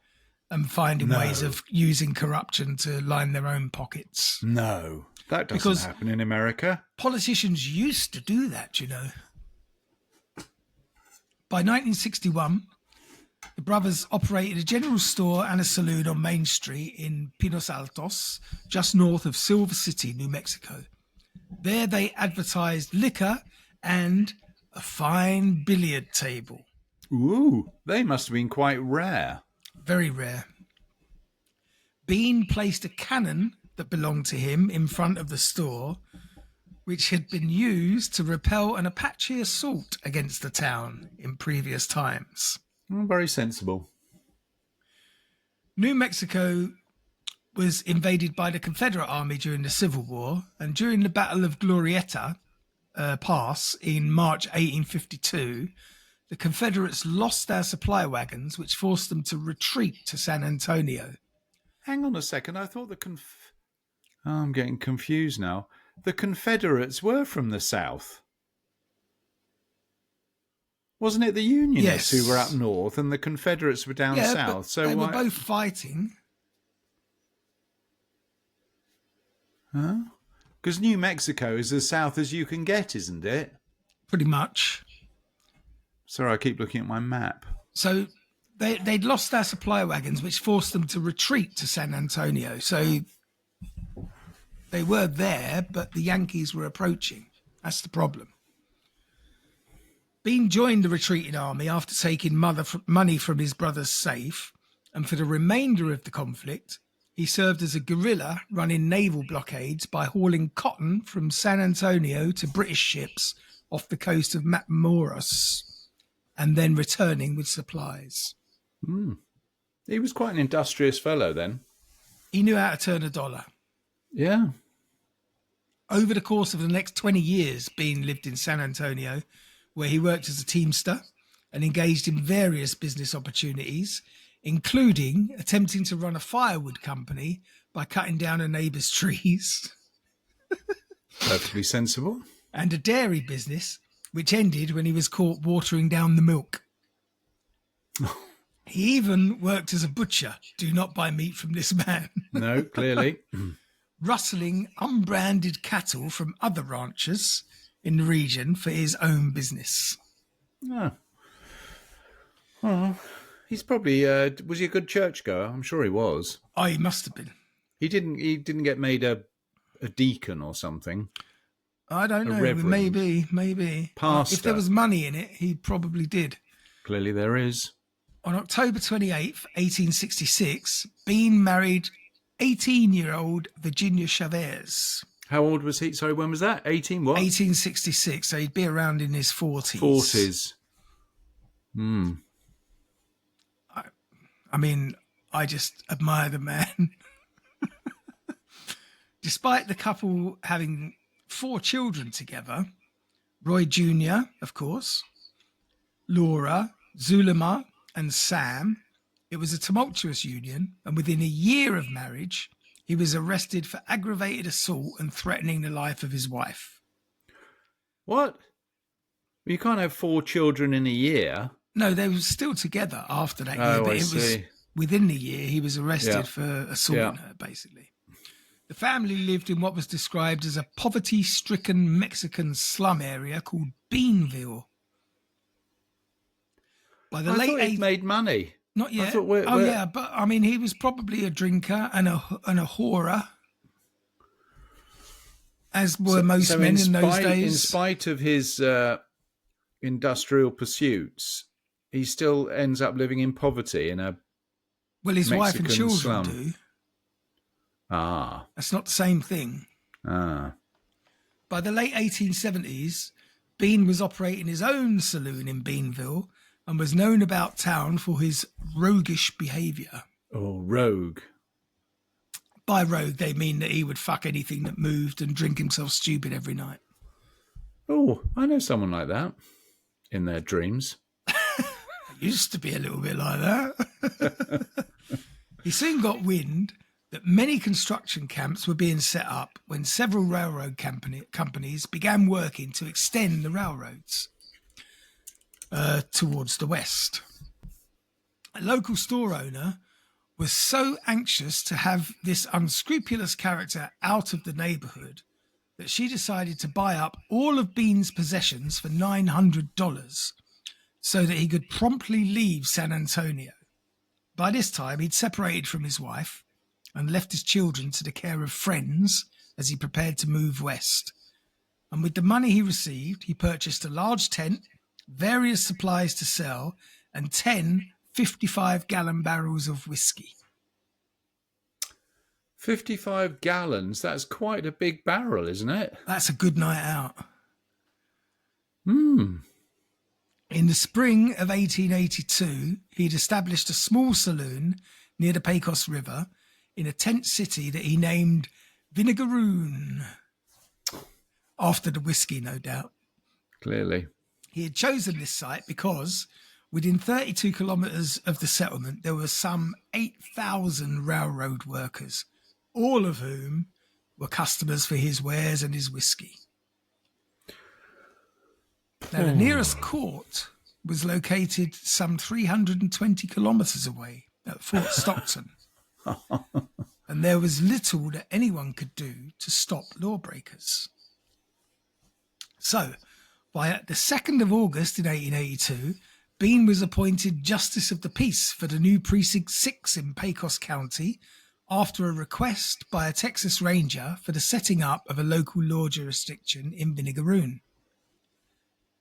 Speaker 1: and finding ways of using corruption to line their own pockets.
Speaker 2: No, that doesn't happen in America.
Speaker 1: Politicians used to do that, you know. By 1961, the brothers operated a general store and a saloon on Main Street in Pinos Altos, just north of Silver City, New Mexico. There they advertised liquor and a fine billiard table.
Speaker 2: Ooh, they must have been quite rare.
Speaker 1: Very rare. Bean placed a cannon that belonged to him in front of the store, which had been used to repel an Apache assault against the town in previous times.
Speaker 2: Very sensible.
Speaker 1: New Mexico was invaded by the Confederate Army during the Civil War, and during the Battle of Glorieta Pass in March 1852, the Confederates lost their supply wagons, which forced them to retreat to San Antonio.
Speaker 2: Hang on a second. I thought I'm getting confused now. The Confederates were from the South. Wasn't it the Unionists who were up north and the Confederates were down south?
Speaker 1: So they were both fighting.
Speaker 2: Huh? Because New Mexico is as south as you can get, isn't it?
Speaker 1: Pretty much.
Speaker 2: Sorry, I keep looking at my map.
Speaker 1: So they'd lost their supply wagons, which forced them to retreat to San Antonio. So they were there, but the Yankees were approaching. That's the problem. Bean joined the retreating army after taking money from his brother's safe, and for the remainder of the conflict, he served as a guerrilla running naval blockades by hauling cotton from San Antonio to British ships off the coast of Matamoros. and then returning with supplies.
Speaker 2: He was quite an industrious fellow then.
Speaker 1: He knew how to turn a dollar.
Speaker 2: Yeah.
Speaker 1: Over the course of the next 20 years, Bean lived in San Antonio, where he worked as a teamster and engaged in various business opportunities, including attempting to run a firewood company by cutting down a neighbour's trees.
Speaker 2: Perfectly sensible.
Speaker 1: And a dairy business, which ended when he was caught watering down the milk. He even worked as a butcher. Do not buy meat from this man.
Speaker 2: No, clearly.
Speaker 1: Rustling unbranded cattle from other ranchers in the region for his own business.
Speaker 2: Oh. Well, he's probably was he a good churchgoer? I'm sure he was.
Speaker 1: Oh, he must have been.
Speaker 2: He didn't get made a deacon or something.
Speaker 1: I don't know.
Speaker 2: Reverend.
Speaker 1: Maybe.
Speaker 2: Pastor.
Speaker 1: If there was money in it, he probably did.
Speaker 2: Clearly there is.
Speaker 1: On October 28th, 1866, Bean married 18-year-old Virginia Chavez.
Speaker 2: How old was he? Sorry, when was that? 18 what?
Speaker 1: 1866, so he'd be around in his 40s.
Speaker 2: 40s.
Speaker 1: I mean, I just admire the man. Despite the couple having 4 children together, Roy Jr., of course, Laura, Zulema, and Sam, it was a tumultuous union, and within a year of marriage, he was arrested for aggravated assault and threatening the life of his wife.
Speaker 2: What? You can't have 4 children in a year.
Speaker 1: No, they were still together after that year, but was within the year he was arrested for assaulting her, basically. The family lived in what was described as a poverty-stricken Mexican slum area called Beanville. By the
Speaker 2: I thought he'd made money.
Speaker 1: Not yet.
Speaker 2: I thought
Speaker 1: yeah, but I mean, he was probably a drinker and a whorer, as were most men in those days.
Speaker 2: In spite of his industrial pursuits, he still ends up living in poverty in a
Speaker 1: his
Speaker 2: Mexican
Speaker 1: wife and children
Speaker 2: slum.
Speaker 1: do.
Speaker 2: Ah.
Speaker 1: That's not the same thing.
Speaker 2: Ah.
Speaker 1: By the late 1870s, Bean was operating his own saloon in Beanville and was known about town for his roguish behaviour.
Speaker 2: Oh, rogue.
Speaker 1: By rogue, they mean that he would fuck anything that moved and drink himself stupid every night.
Speaker 2: Oh, I know someone like that in their dreams.
Speaker 1: I used to be a little bit like that. He soon got wind that many construction camps were being set up when several railroad companies began working to extend the railroads towards the west. A local store owner was so anxious to have this unscrupulous character out of the neighborhood that she decided to buy up all of Bean's possessions for $900 so that he could promptly leave San Antonio. By this time, he'd separated from his wife and left his children to the care of friends as he prepared to move west. And with the money he received, he purchased a large tent, various supplies to sell, and 10 55-gallon barrels of whiskey.
Speaker 2: 55 gallons? That's quite a big barrel, isn't it?
Speaker 1: That's a good night out. In the spring of 1882, he'd established a small saloon near the Pecos River in a tent city that he named Vinegaroon, after the whiskey, no doubt.
Speaker 2: Clearly.
Speaker 1: He had chosen this site because within 32 kilometres of the settlement, there were some 8,000 railroad workers, all of whom were customers for his wares and his whiskey. Now, the nearest court was located some 320 kilometres away at Fort Stockton. And there was little that anyone could do to stop lawbreakers. So, by the 2nd of August in 1882, Bean was appointed Justice of the Peace for the new Precinct 6 in Pecos County after a request by a Texas Ranger for the setting up of a local law jurisdiction in Vinegaroon.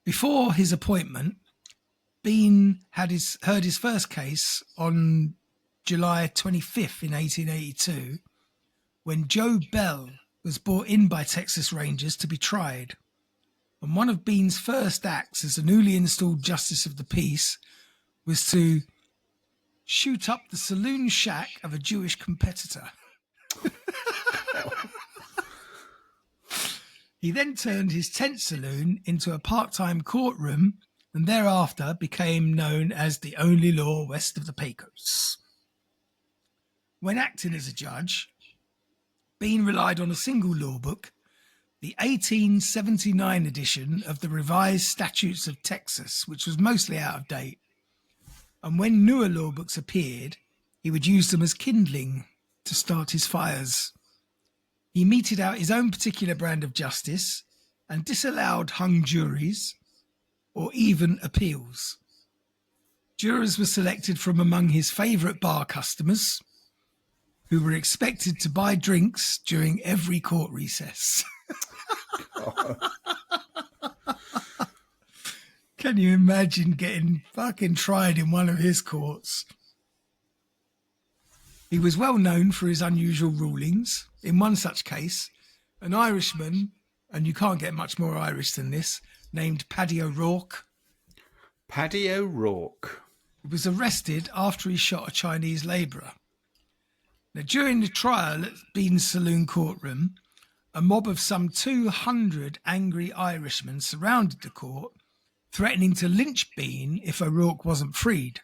Speaker 1: Before his appointment, Bean had heard his first case on July 25th in 1882, when Joe Bell was brought in by Texas Rangers to be tried. And one of Bean's first acts as a newly installed Justice of the Peace was to shoot up the saloon shack of a Jewish competitor. He then turned his tent saloon into a part-time courtroom and thereafter became known as the only law west of the Pecos. When acting as a judge, Bean relied on a single law book, the 1879 edition of the Revised Statutes of Texas, which was mostly out of date. And when newer law books appeared, he would use them as kindling to start his fires. He meted out his own particular brand of justice and disallowed hung juries or even appeals. Jurors were selected from among his favourite bar customers, who were expected to buy drinks during every court recess. Can you imagine getting fucking tried in one of his courts? He was well known for his unusual rulings. In one such case, an Irishman, and you can't get much more Irish than this, named Paddy O'Rourke.
Speaker 2: Paddy O'Rourke.
Speaker 1: He was arrested after he shot a Chinese labourer. Now, during the trial at Bean's saloon courtroom, a mob of some 200 angry Irishmen surrounded the court, threatening to lynch Bean if O'Rourke wasn't freed.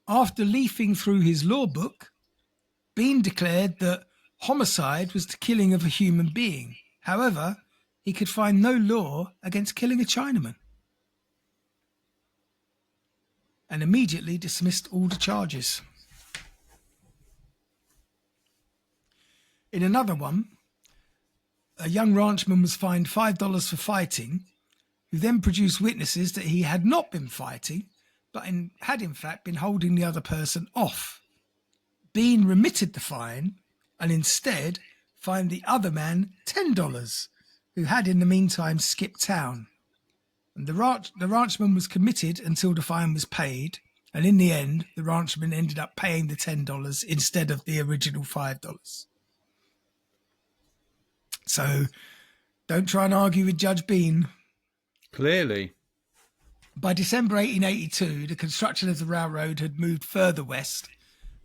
Speaker 1: After leafing through his law book, Bean declared that homicide was the killing of a human being. However, he could find no law against killing a Chinaman, and immediately dismissed all the charges. In another one, a young ranchman was fined $5 for fighting, who then produced witnesses that he had not been fighting, but had in fact been holding the other person off. Bean remitted the fine and instead fined the other man $10, who had in the meantime skipped town. And the ranchman was committed until the fine was paid, and in the end, the ranchman ended up paying the $10 instead of the original $5. So don't try and argue with Judge Bean.
Speaker 2: Clearly.
Speaker 1: By December 1882, the construction of the railroad had moved further west,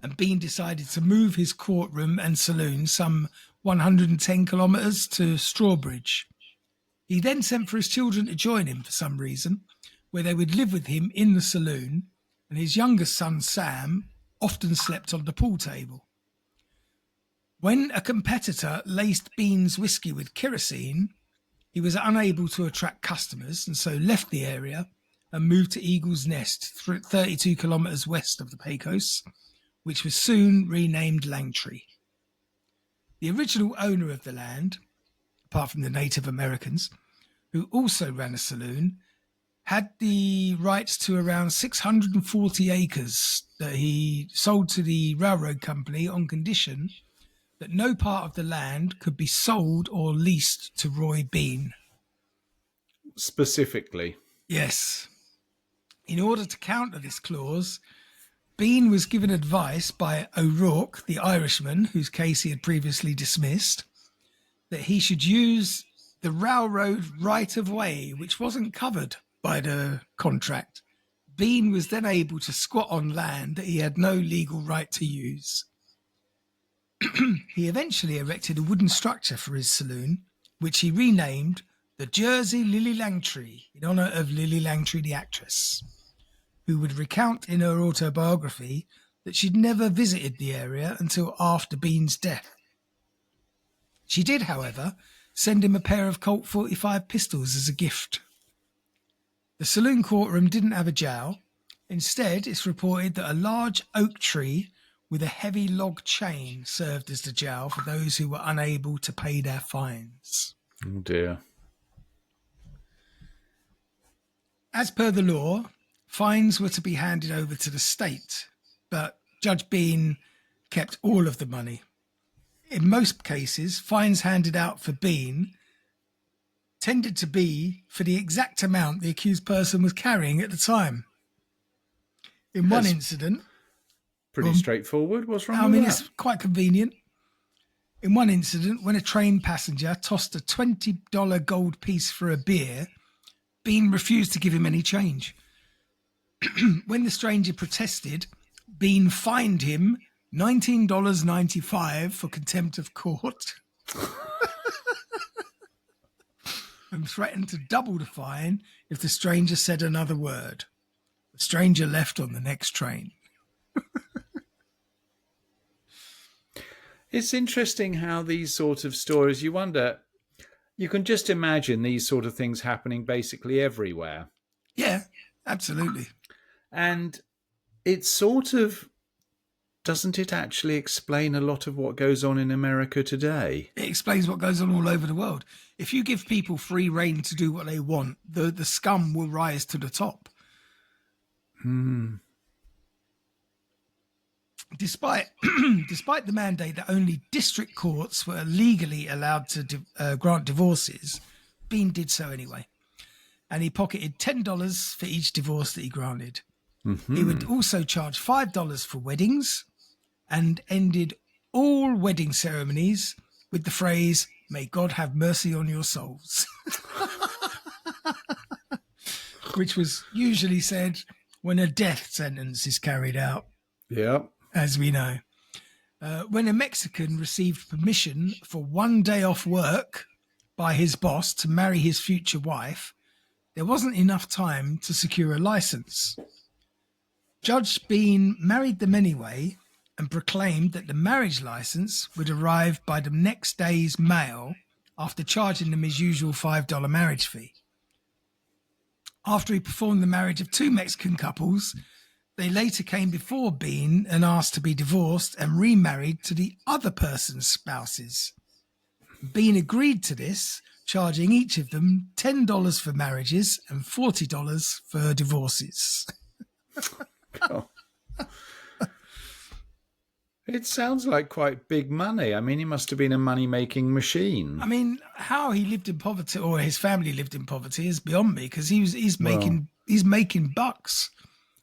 Speaker 1: and Bean decided to move his courtroom and saloon some 110 kilometres to Strawbridge. He then sent for his children to join him for some reason, where they would live with him in the saloon, and his youngest son, Sam, often slept on the pool table. When a competitor laced Bean's whiskey with kerosene, he was unable to attract customers and so left the area and moved to Eagle's Nest, 32 kilometres west of the Pecos, which was soon renamed Langtree. The original owner of the land, apart from the Native Americans, who also ran a saloon, had the rights to around 640 acres that he sold to the railroad company on condition that no part of the land could be sold or leased to Roy Bean.
Speaker 2: Specifically?
Speaker 1: Yes. In order to counter this clause, Bean was given advice by O'Rourke, the Irishman, whose case he had previously dismissed, that he should use the railroad right-of-way, which wasn't covered by the contract. Bean was then able to squat on land that he had no legal right to use. He eventually erected a wooden structure for his saloon, which he renamed the Jersey Lily Langtree, in honour of Lily Langtree, the actress, who would recount in her autobiography that she'd never visited the area until after Bean's death. She did, however, send him a pair of Colt 45 pistols as a gift. The saloon courtroom didn't have a jail. Instead, it's reported that a large oak tree with a heavy log chain served as the jail for those who were unable to pay their fines.
Speaker 2: Oh dear.
Speaker 1: As per the law, fines were to be handed over to the state, but Judge Bean kept all of the money. In most cases, fines handed out for Bean tended to be for the exact amount the accused person was carrying at the time. In one incident...
Speaker 2: Pretty straightforward. What's wrong with that?
Speaker 1: It's quite convenient. In one incident, when a train passenger tossed a $20 gold piece for a beer, Bean refused to give him any change. When the stranger protested, Bean fined him $19.95 for contempt of court and threatened to double the fine if the stranger said another word. The stranger left on the next train.
Speaker 2: It's interesting how these sort of stories, you wonder, you can just imagine these sort of things happening basically everywhere.
Speaker 1: Yeah, absolutely.
Speaker 2: And it's sort of, doesn't it actually explain a lot of what goes on in America today?
Speaker 1: It explains what goes on all over the world. If you give people free rein to do what they want, the scum will rise to the top. Despite the mandate that only district courts were legally allowed to grant divorces, Bean did so anyway. And he pocketed $10 for each divorce that he granted. He would also charge $5 for weddings and ended all wedding ceremonies with the phrase, "May God have mercy on your souls," which was usually said when a death sentence is carried out.
Speaker 2: Yep.
Speaker 1: As we know. When a Mexican received permission for one day off work by his boss to marry his future wife, there wasn't enough time to secure a license. Judge Bean married them anyway and proclaimed that the marriage license would arrive by the next day's mail after charging them his usual $5 marriage fee. After he performed the marriage of two Mexican couples, they later came before Bean and asked to be divorced and remarried to the other person's spouses. Bean agreed to this, charging each of them $10 for marriages and $40 for divorces.
Speaker 2: Oh. It sounds like quite big money. I mean, he must have been a money-making machine.
Speaker 1: I mean, how he lived in poverty or his family lived in poverty is beyond me, because he's making bucks.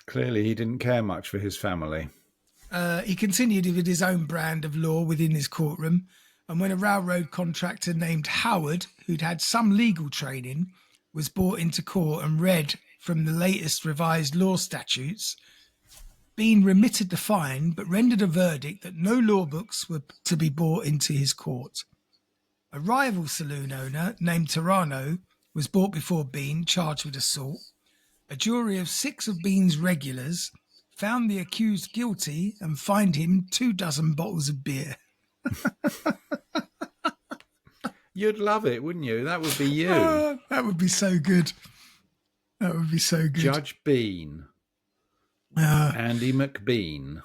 Speaker 2: Clearly, he didn't care much for his family.
Speaker 1: He continued with his own brand of law within his courtroom, and when a railroad contractor named Howard, who'd had some legal training, was brought into court and read from the latest revised law statutes, Bean remitted the fine but rendered a verdict that no law books were to be brought into his court. A rival saloon owner named Tarano was brought before Bean, charged with assault. A jury of 6 of Bean's regulars found the accused guilty and fined him 24 bottles of beer.
Speaker 2: You'd love it, wouldn't you? That would be you.
Speaker 1: That would be so good. That would be so good.
Speaker 2: Judge Bean. Andy McBean.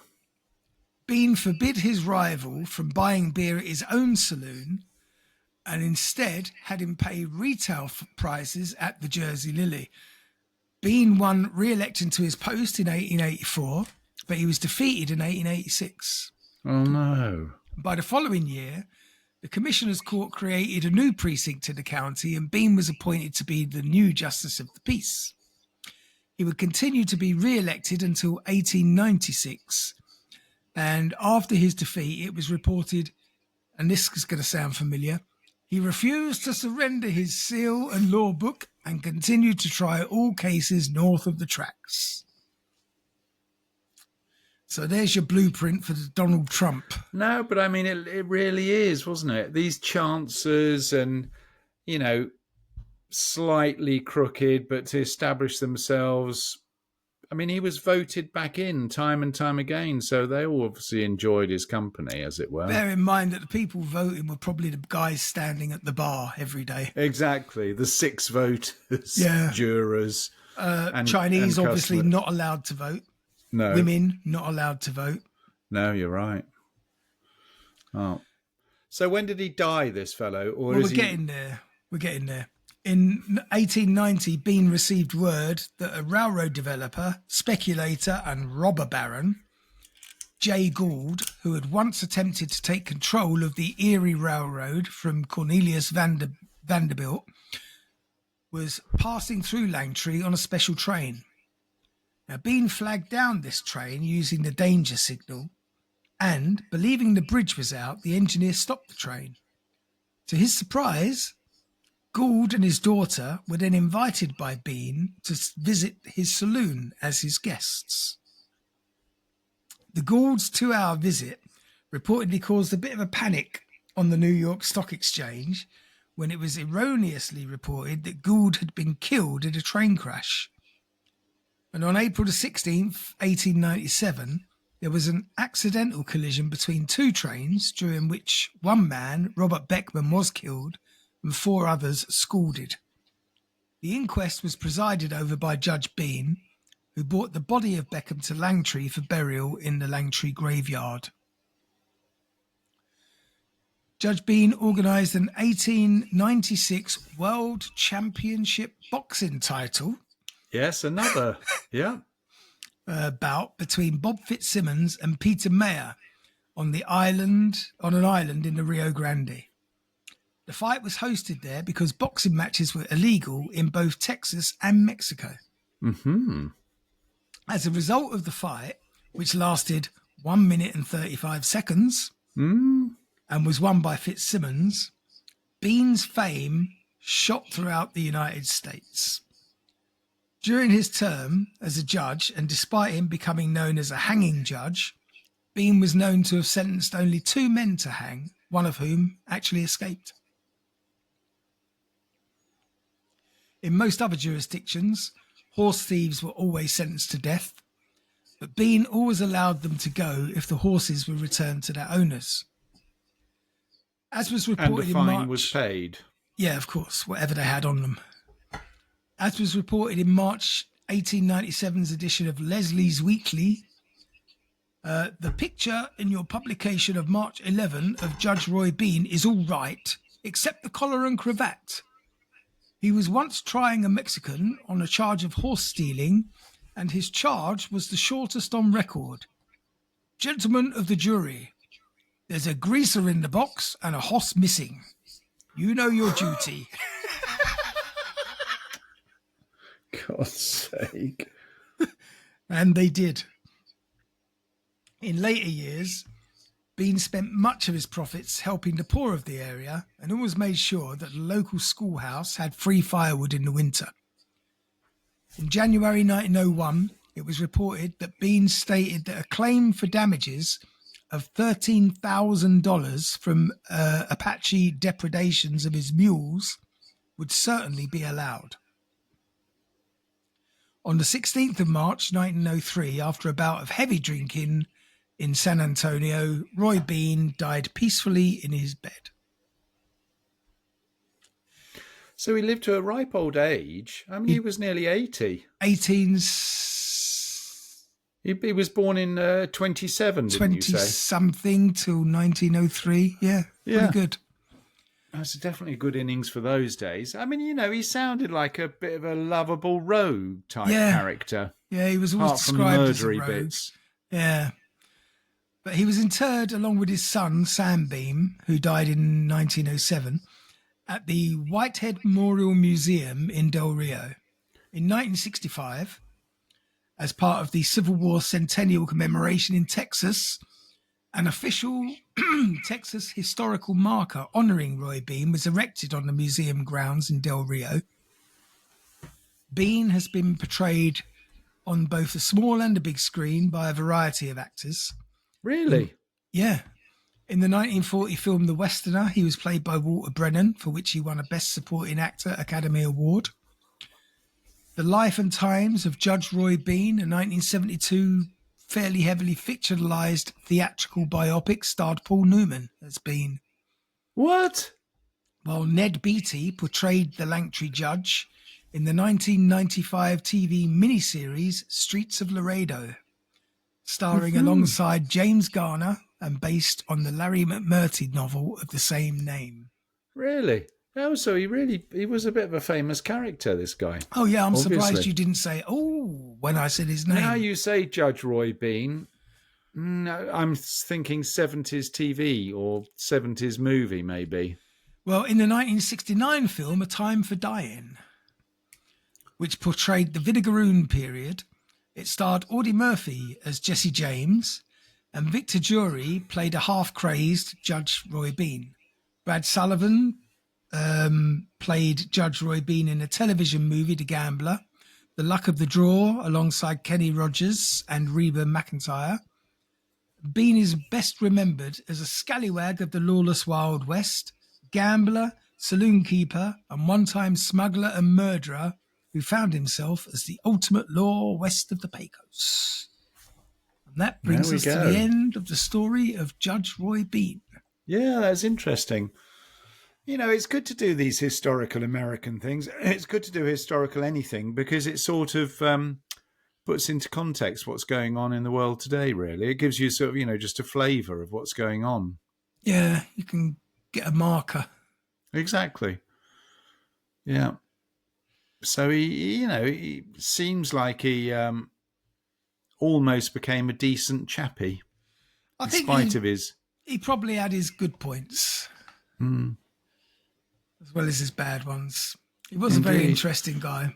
Speaker 1: Bean forbid his rival from buying beer at his own saloon and instead had him pay retail prices at the Jersey Lily. Bean won re-election to his post in 1884, but he was defeated in 1886.
Speaker 2: Oh, no.
Speaker 1: By the following year, the Commissioner's Court created a new precinct in the county and Bean was appointed to be the new Justice of the Peace. He would continue to be re-elected until 1896. And after his defeat, it was reported, and this is going to sound familiar, he refused to surrender his seal and law book and continued to try all cases north of the tracks. So there's your blueprint for Donald Trump.
Speaker 2: No, but I mean, it really is, wasn't it? These chances and, you know, slightly crooked, but to establish themselves. I mean, he was voted back in time and time again, so they all obviously enjoyed his company, as it were.
Speaker 1: Bear in mind that the people voting were probably the guys standing at the bar every day.
Speaker 2: Exactly. The 6 voters, jurors.
Speaker 1: And Chinese obviously not allowed to vote.
Speaker 2: No.
Speaker 1: Women not allowed to vote.
Speaker 2: No, you're right. Oh. So when did he die, this fellow? Or
Speaker 1: well, we're getting there. We're getting there. In 1890, Bean received word that a railroad developer, speculator and robber baron, Jay Gould, who had once attempted to take control of the Erie Railroad from Cornelius Vanderbilt, was passing through Langtree on a special train. Now, Bean flagged down this train using the danger signal, and, believing the bridge was out, the engineer stopped the train. To his surprise, Gould and his daughter were then invited by Bean to visit his saloon as his guests. The Gould's 2-hour visit reportedly caused a bit of a panic on the New York Stock Exchange when it was erroneously reported that Gould had been killed in a train crash. And on April the 16th, 1897, there was an accidental collision between two trains during which one man, Robert Beckman, was killed and 4 others scalded. The inquest was presided over by Judge Bean, who brought the body of Beckham to Langtry for burial in the Langtry graveyard. Judge Bean organised an 1896 World Championship boxing title.
Speaker 2: Yes, another, yeah.
Speaker 1: Bout between Bob Fitzsimmons and Peter Mayer on an island in the Rio Grande. The fight was hosted there because boxing matches were illegal in both Texas and Mexico.
Speaker 2: Mm-hmm.
Speaker 1: As a result of the fight, which lasted 1 minute and 35 seconds and was won by Fitzsimmons, Bean's fame shot throughout the United States. During his term as a judge, and despite him becoming known as a hanging judge, Bean was known to have sentenced only 2 men to hang, one of whom actually escaped. In most other jurisdictions, horse thieves were always sentenced to death, but Bean always allowed them to go if the horses were returned to their owners. As was reported
Speaker 2: and the fine
Speaker 1: in March,
Speaker 2: was paid.
Speaker 1: Yeah, of course, whatever they had on them. As was reported in March 1897's edition of Leslie's Weekly, the picture in your publication of March 11 of Judge Roy Bean is all right, except the collar and cravat. He was once trying a Mexican on a charge of horse stealing, and his charge was the shortest on record. Gentlemen of the jury, there's a greaser in the box and a horse missing. You know your duty.
Speaker 2: God's sake.
Speaker 1: And they did. In later years, Bean spent much of his profits helping the poor of the area and always made sure that the local schoolhouse had free firewood in the winter. In January 1901, it was reported that Bean stated that a claim for damages of $13,000 from Apache depredations of his mules would certainly be allowed. On the 16th of March 1903, after a bout of heavy drinking in San Antonio, Roy Bean died peacefully in his bed.
Speaker 2: So he lived to a ripe old age. I mean, he was nearly 80. He was born in 27, didn't you say?
Speaker 1: 20-something till 1903. Yeah, pretty good.
Speaker 2: That's definitely a good innings for those days. I mean, you know, he sounded like a bit of a lovable rogue type character.
Speaker 1: Yeah, he was always
Speaker 2: apart from
Speaker 1: described as a
Speaker 2: murdery
Speaker 1: rogue.
Speaker 2: bits.
Speaker 1: Yeah. But he was interred along with his son, Sam Bean, who died in 1907, at the Whitehead Memorial Museum in Del Rio. In 1965, as part of the Civil War Centennial commemoration in Texas, an official Texas historical marker honouring Roy Bean was erected on the museum grounds in Del Rio. Bean has been portrayed on both the small and the big screen by a variety of actors.
Speaker 2: Really?
Speaker 1: Yeah. In the 1940 film The Westerner, he was played by Walter Brennan, for which he won a Best Supporting Actor Academy Award. The Life and Times of Judge Roy Bean, a 1972 fairly heavily fictionalised theatrical biopic, starred Paul Newman as Bean.
Speaker 2: What?
Speaker 1: While Ned Beatty portrayed the Langtry judge in the 1995 TV miniseries Streets of Laredo, starring alongside James Garner and based on the Larry McMurtry novel of the same name.
Speaker 2: Really? Oh, so he was a bit of a famous character, this guy.
Speaker 1: Oh, yeah, I'm
Speaker 2: obviously.
Speaker 1: surprised you didn't say, when I said his name.
Speaker 2: Now you say Judge Roy Bean, no, I'm thinking 70s TV or 70s movie, maybe.
Speaker 1: Well, in the 1969 film A Time for Dying, which portrayed the Vinegaroon period, it starred Audie Murphy as Jesse James, And Victor Jury played a half-crazed Judge Roy Bean. Brad Sullivan played Judge Roy Bean in a television movie, The Gambler, The Luck of the Draw, alongside Kenny Rogers and Reba McEntire. Bean is best remembered as a scallywag of the lawless Wild West, gambler, saloon keeper, and one-time smuggler and murderer who found himself as the ultimate law west of the Pecos. And that brings us to the end of the story of Judge Roy Bean.
Speaker 2: Yeah, that's interesting. It's good to do these historical American things. It's good to do historical anything because it sort of puts into context what's going on in the world today, really. It gives you sort of, just a flavour of what's going on.
Speaker 1: Yeah, you can get a marker.
Speaker 2: Exactly. Yeah. So he seems like he almost became a decent chappie, in spite of his...
Speaker 1: He probably had his good points. As well as his bad ones. He was a very interesting guy.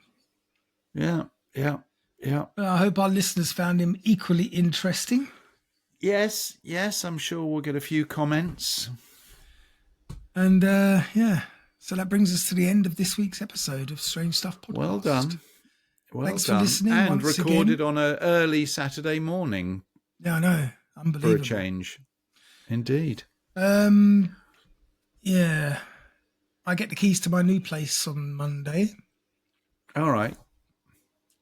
Speaker 2: Yeah.
Speaker 1: I hope our listeners found him equally interesting.
Speaker 2: Yes, I'm sure we'll get a few comments.
Speaker 1: And so that brings us to the end of this week's episode of Strange Stuff Podcast.
Speaker 2: Well done.
Speaker 1: Thanks for listening.
Speaker 2: And
Speaker 1: once
Speaker 2: recorded
Speaker 1: again
Speaker 2: on an early Saturday morning.
Speaker 1: Yeah, I know. Unbelievable.
Speaker 2: For a change. Indeed.
Speaker 1: Yeah. I get the keys to my new place on Monday.
Speaker 2: All right.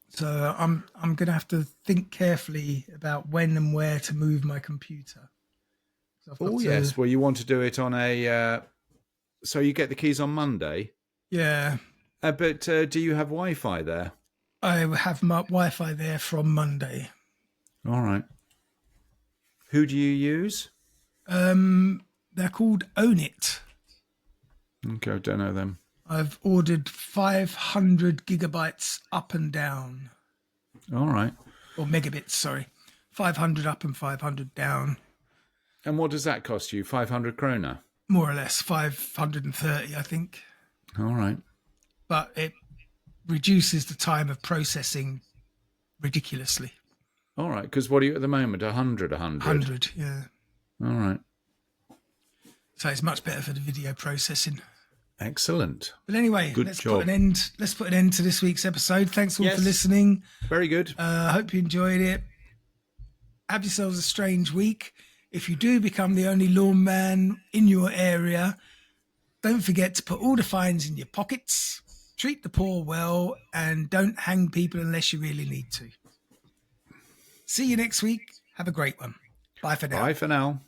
Speaker 1: So I'm going to have to think carefully about when and where to move my computer.
Speaker 2: Yes. Well, you want to do it on a... so you get the keys on Monday?
Speaker 1: Yeah.
Speaker 2: But do you have Wi-Fi there?
Speaker 1: I have my Wi-Fi there from Monday.
Speaker 2: All right. Who do you use?
Speaker 1: They're called Own It.
Speaker 2: Okay, I don't know them.
Speaker 1: I've ordered 500 gigabytes up and down.
Speaker 2: All right.
Speaker 1: Or megabits, sorry. 500 up and 500 down.
Speaker 2: And what does that cost you? 500 krona?
Speaker 1: More or less, 530, I think.
Speaker 2: All right.
Speaker 1: But it reduces the time of processing ridiculously.
Speaker 2: All right, because what are you at the moment? 100?
Speaker 1: 100, yeah.
Speaker 2: All right.
Speaker 1: So it's much better for the video processing.
Speaker 2: Excellent.
Speaker 1: But anyway, let's put an end to this week's episode. Thanks all for listening.
Speaker 2: Very good.
Speaker 1: I hope you enjoyed it. Have yourselves a strange week. If you do become the only lawn man in your area, don't forget to put all the fines in your pockets, treat the poor well, and don't hang people unless you really need to. See you next week. Have a great one. Bye for now.
Speaker 2: Bye for now.